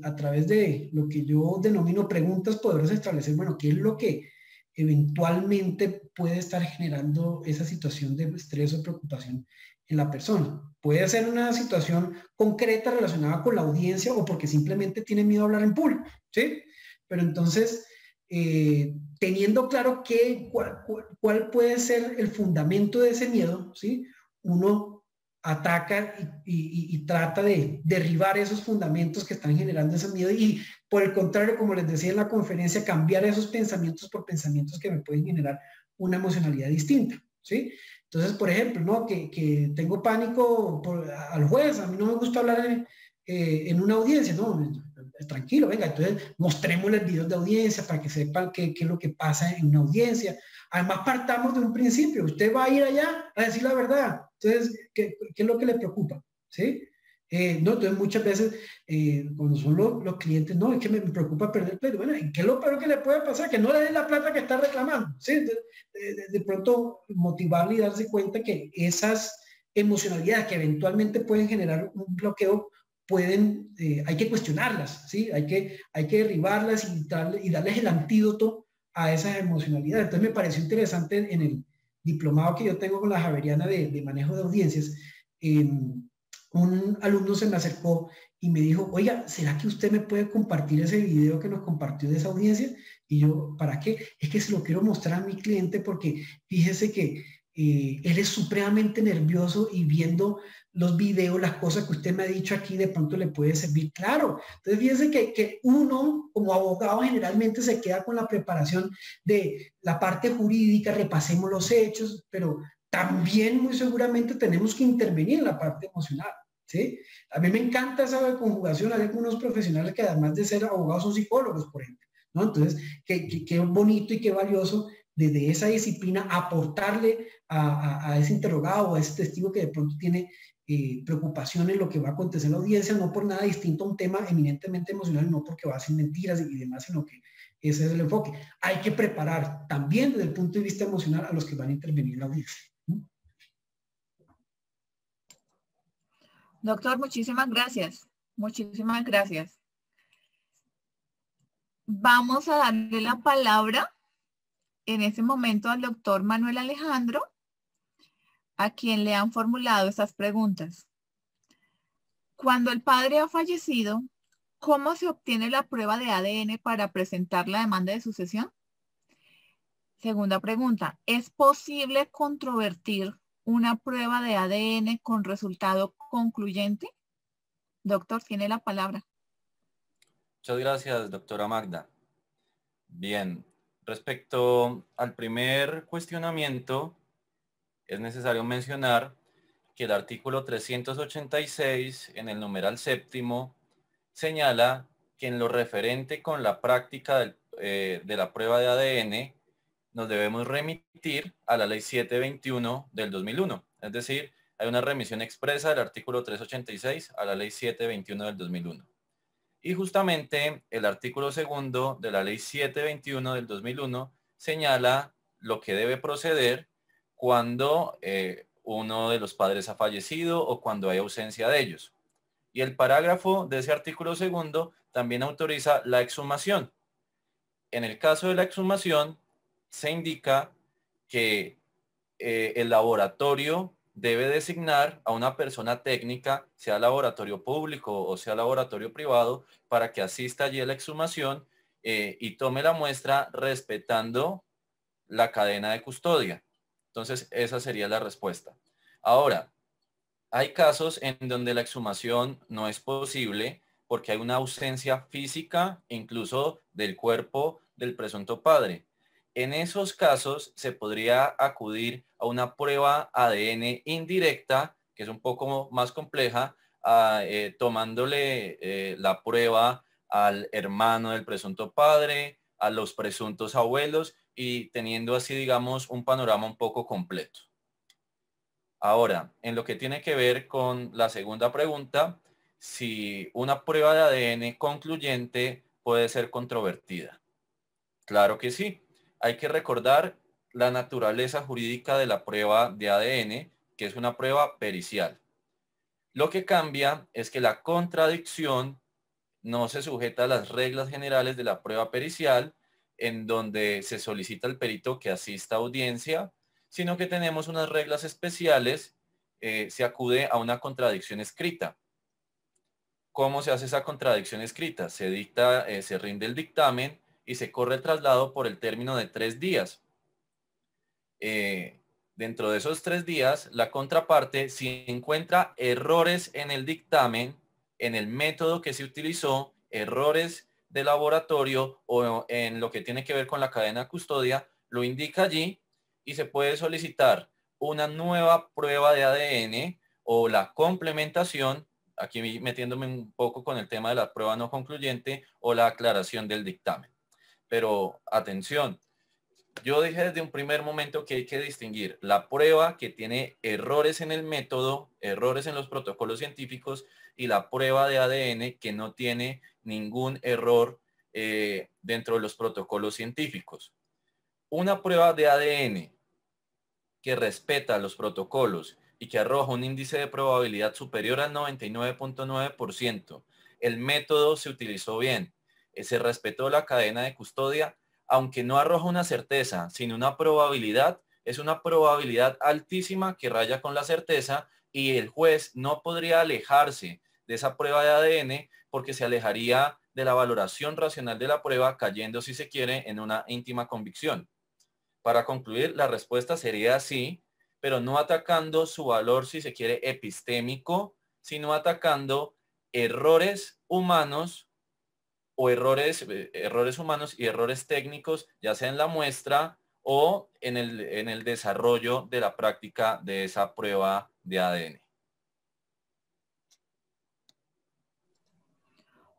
a través de lo que yo denomino preguntas poderosas, establecer, bueno, ¿qué es lo que eventualmente puede estar generando esa situación de estrés o preocupación en la persona? Puede ser una situación concreta relacionada con la audiencia o porque simplemente tiene miedo a hablar en público, ¿sí? Pero entonces, teniendo claro cuál puede ser el fundamento de ese miedo, ¿sí? Uno ataca y trata de derribar esos fundamentos que están generando ese miedo y por el contrario, como les decía en la conferencia, cambiar esos pensamientos por pensamientos que me pueden generar una emocionalidad distinta, ¿sí? Entonces, por ejemplo, ¿no? Que tengo pánico al juez, a mí no me gusta hablar en una audiencia, ¿no? Tranquilo, venga, entonces mostrémosles videos de audiencia para que sepan qué es lo que pasa en una audiencia. Además, partamos de un principio, usted va a ir allá a decir la verdad, entonces, ¿qué es lo que le preocupa? ¿Sí? No, entonces muchas veces cuando son los clientes, no, es que me preocupa perder el pleito. Bueno, ¿y qué es lo peor que le puede pasar? Que no le den la plata que está reclamando. ¿Sí? Entonces, de pronto motivarle y darse cuenta que esas emocionalidades que eventualmente pueden generar un bloqueo hay que cuestionarlas, ¿sí? Hay que derribarlas y darles el antídoto a esas emocionalidades. Entonces me pareció interesante en el diplomado que yo tengo con la Javeriana de manejo de audiencias, un alumno se me acercó y me dijo, oiga, ¿será que usted me puede compartir ese video que nos compartió de esa audiencia? Y yo, ¿para qué? Es que se lo quiero mostrar a mi cliente porque fíjese que él es supremamente nervioso y viendo los videos, las cosas que usted me ha dicho aquí, de pronto le puede servir. Claro. Entonces, fíjese que uno, como abogado, generalmente se queda con la preparación de la parte jurídica, repasemos los hechos, pero también muy seguramente tenemos que intervenir en la parte emocional, ¿sí? A mí me encanta esa conjugación. Hay algunos profesionales que además de ser abogados son psicólogos, por ejemplo, ¿no? Entonces, qué bonito y qué valioso desde esa disciplina aportarle a ese interrogado o a ese testigo que de pronto tiene preocupación en lo que va a acontecer en la audiencia, no por nada distinto a un tema eminentemente emocional, no porque va a ser mentiras y demás, sino que ese es el enfoque. Hay que preparar también desde el punto de vista emocional a los que van a intervenir en la audiencia. Doctor, muchísimas gracias. Muchísimas gracias. Vamos a darle la palabra en este momento al doctor Manuel Alejandro, a quien le han formulado estas preguntas. Cuando el padre ha fallecido, ¿cómo se obtiene la prueba de ADN para presentar la demanda de sucesión? Segunda pregunta, ¿es posible controvertir una prueba de ADN con resultado concluyente? Doctor, tiene la palabra. Muchas gracias, doctora Magda. Bien, respecto al primer cuestionamiento, es necesario mencionar que el artículo 386 en el numeral séptimo señala que en lo referente con la práctica de la prueba de ADN nos debemos remitir a la ley 721 del 2001. Es decir, hay una remisión expresa del artículo 386 a la ley 721 del 2001. Y justamente el artículo segundo de la ley 721 del 2001 señala lo que debe proceder cuando uno de los padres ha fallecido o cuando hay ausencia de ellos. Y el parágrafo de ese artículo segundo también autoriza la exhumación. En el caso de la exhumación, se indica que el laboratorio debe designar a una persona técnica, sea laboratorio público o sea laboratorio privado, para que asista allí a la exhumación y tome la muestra respetando la cadena de custodia. Entonces, esa sería la respuesta. Ahora, hay casos en donde la exhumación no es posible porque hay una ausencia física, incluso del cuerpo del presunto padre. En esos casos se podría acudir a una prueba ADN indirecta, que es un poco más compleja, tomándole la prueba al hermano del presunto padre, a los presuntos abuelos y teniendo así, digamos, un panorama un poco completo. Ahora, en lo que tiene que ver con la segunda pregunta, si una prueba de ADN concluyente puede ser controvertida. Claro que sí. Hay que recordar la naturaleza jurídica de la prueba de ADN, que es una prueba pericial. Lo que cambia es que la contradicción no se sujeta a las reglas generales de la prueba pericial, en donde se solicita al perito que asista a audiencia, sino que tenemos unas reglas especiales, se acude a una contradicción escrita. ¿Cómo se hace esa contradicción escrita? Se dicta, se rinde el dictamen y se corre el traslado por el término de 3 días. Dentro de esos 3 días, la contraparte, si encuentra errores en el dictamen, en el método que se utilizó, errores de laboratorio o en lo que tiene que ver con la cadena de custodia, lo indica allí y se puede solicitar una nueva prueba de ADN o la complementación, aquí metiéndome un poco con el tema de la prueba no concluyente o la aclaración del dictamen. Pero atención, yo dije desde un primer momento que hay que distinguir la prueba que tiene errores en el método, errores en los protocolos científicos y la prueba de ADN que no tiene ningún error dentro de los protocolos científicos. Una prueba de ADN que respeta los protocolos y que arroja un índice de probabilidad superior al 99.9%. El método se utilizó bien, se respetó la cadena de custodia, aunque no arroja una certeza, sino una probabilidad, es una probabilidad altísima que raya con la certeza y el juez no podría alejarse de esa prueba de ADN porque se alejaría de la valoración racional de la prueba, cayendo, si se quiere, en una íntima convicción. Para concluir, la respuesta sería sí, pero no atacando su valor, si se quiere, epistémico, sino atacando errores humanos o errores humanos y errores técnicos, ya sea en la muestra o en el desarrollo de la práctica de esa prueba de ADN.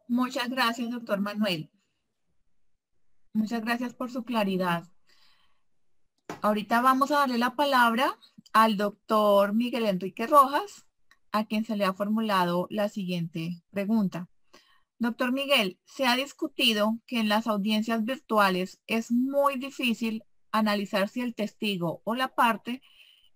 Muchas gracias, doctor Manuel. Muchas gracias por su claridad. Ahorita vamos a darle la palabra al doctor Miguel Enrique Rojas, a quien se le ha formulado la siguiente pregunta. Doctor Miguel, se ha discutido que en las audiencias virtuales es muy difícil analizar si el testigo o la parte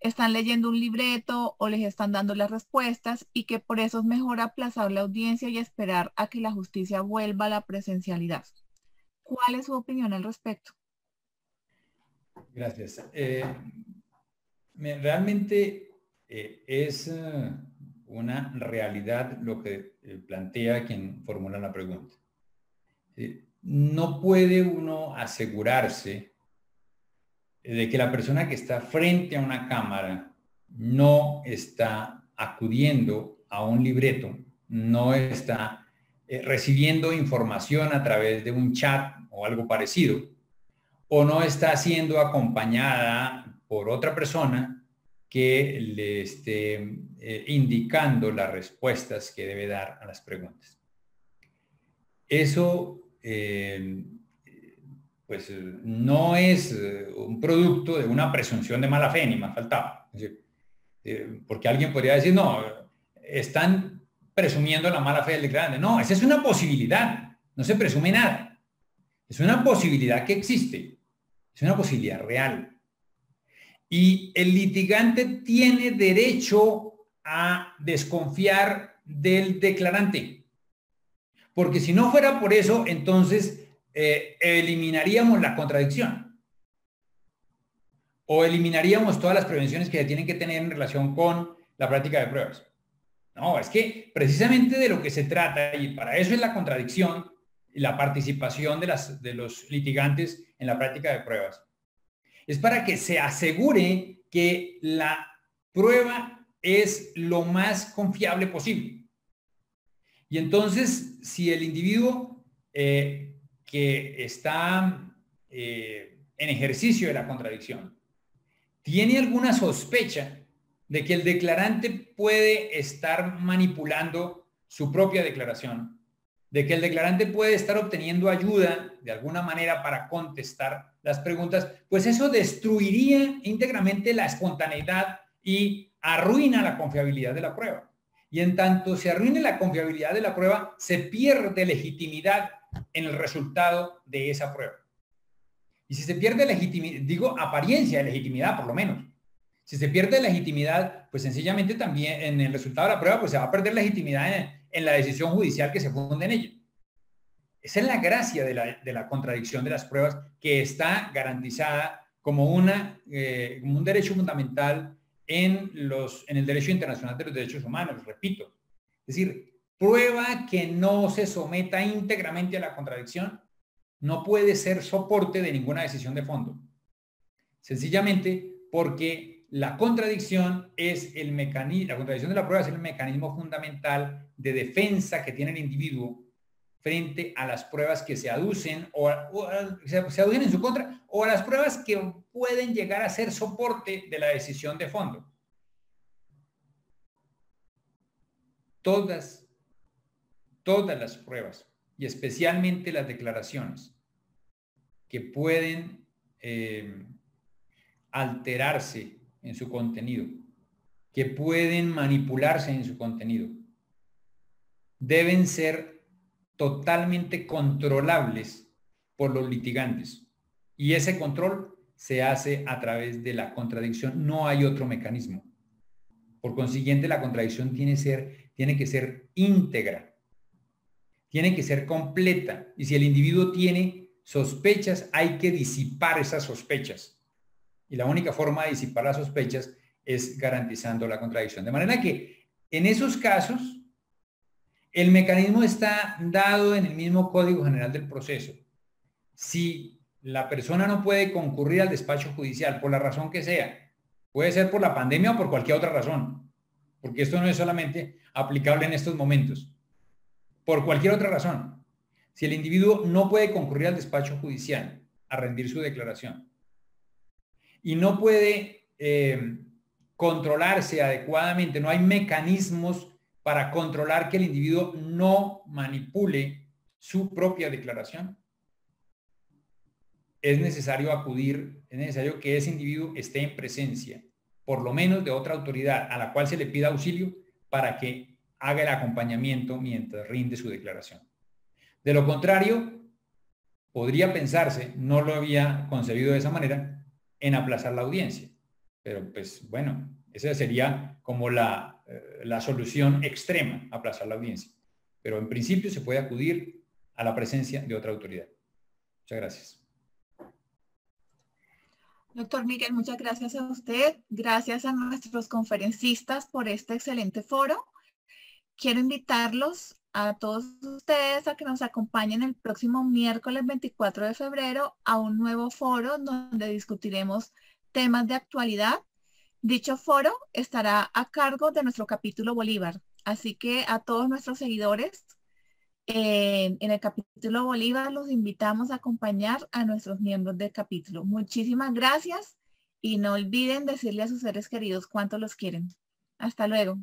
están leyendo un libreto o les están dando las respuestas y que por eso es mejor aplazar la audiencia y esperar a que la justicia vuelva a la presencialidad. ¿Cuál es su opinión al respecto? Gracias. Realmente es una realidad lo que plantea quien formula la pregunta. No puede uno asegurarse de que la persona que está frente a una cámara no está acudiendo a un libreto, no está recibiendo información a través de un chat o algo parecido, o no está siendo acompañada por otra persona que le esté indicando las respuestas que debe dar a las preguntas. Eso pues no es un producto de una presunción de mala fe, ni más faltaba. Es decir, porque alguien podría decir, no, están presumiendo la mala fe del declarante. No, esa es una posibilidad, no se presume nada. Es una posibilidad que existe, es una posibilidad real. Y el litigante tiene derecho a desconfiar del declarante. Porque si no fuera por eso, entonces eliminaríamos la contradicción. O eliminaríamos todas las prevenciones que se tienen que tener en relación con la práctica de pruebas. No, es que precisamente de lo que se trata, y para eso es la contradicción y la participación de los litigantes en la práctica de pruebas, es para que se asegure que la prueba es lo más confiable posible. Y entonces, si el individuo que está en ejercicio de la contradicción tiene alguna sospecha de que el declarante puede estar manipulando su propia declaración, de que el declarante puede estar obteniendo ayuda de alguna manera para contestar las preguntas, pues eso destruiría íntegramente la espontaneidad y arruina la confiabilidad de la prueba. Y en tanto se arruine la confiabilidad de la prueba, se pierde legitimidad en el resultado de esa prueba. Y si se pierde legitimidad, digo apariencia de legitimidad por lo menos, si se pierde legitimidad, pues sencillamente también en el resultado de la prueba, pues se va a perder legitimidad en la decisión judicial que se funde en ella. Esa es la gracia de la contradicción de las pruebas, que está garantizada como un derecho fundamental en el derecho internacional de los derechos humanos, repito. Es decir, prueba que no se someta íntegramente a la contradicción no puede ser soporte de ninguna decisión de fondo. Sencillamente porque la contradicción es el mecanismo, la contradicción de la prueba es el mecanismo fundamental de defensa que tiene el individuo frente a las pruebas que se aducen o se aducen en su contra, o a las pruebas que pueden llegar a ser soporte de la decisión de fondo. Todas las pruebas, y especialmente las declaraciones, que pueden alterarse en su contenido, que pueden manipularse en su contenido, deben ser totalmente controlables por los litigantes. Y ese control se hace a través de la contradicción. No hay otro mecanismo. Por consiguiente, la contradicción tiene que ser íntegra, tiene que ser completa. Y si el individuo tiene sospechas, hay que disipar esas sospechas. Y la única forma de disipar las sospechas es garantizando la contradicción. De manera que en esos casos, el mecanismo está dado en el mismo Código General del Proceso. Si la persona no puede concurrir al despacho judicial por la razón que sea, puede ser por la pandemia o por cualquier otra razón, porque esto no es solamente aplicable en estos momentos, por cualquier otra razón. Si el individuo no puede concurrir al despacho judicial a rendir su declaración y no puede controlarse adecuadamente, no hay mecanismos para controlar que el individuo no manipule su propia declaración, es necesario que ese individuo esté en presencia, por lo menos de otra autoridad a la cual se le pida auxilio para que haga el acompañamiento mientras rinde su declaración. De lo contrario, podría pensarse, no lo había concebido de esa manera, en aplazar la audiencia. Pero pues bueno, esa sería como la solución extrema, aplazar la audiencia. Pero en principio se puede acudir a la presencia de otra autoridad. Muchas gracias. Doctor Miguel, muchas gracias a usted. Gracias a nuestros conferencistas por este excelente foro. Quiero invitarlos a todos ustedes a que nos acompañen el próximo miércoles 24 de febrero a un nuevo foro donde discutiremos temas de actualidad. Dicho foro estará a cargo de nuestro capítulo Bolívar. Así que a todos nuestros seguidores en el capítulo Bolívar los invitamos a acompañar a nuestros miembros del capítulo. Muchísimas gracias y no olviden decirle a sus seres queridos cuánto los quieren. Hasta luego.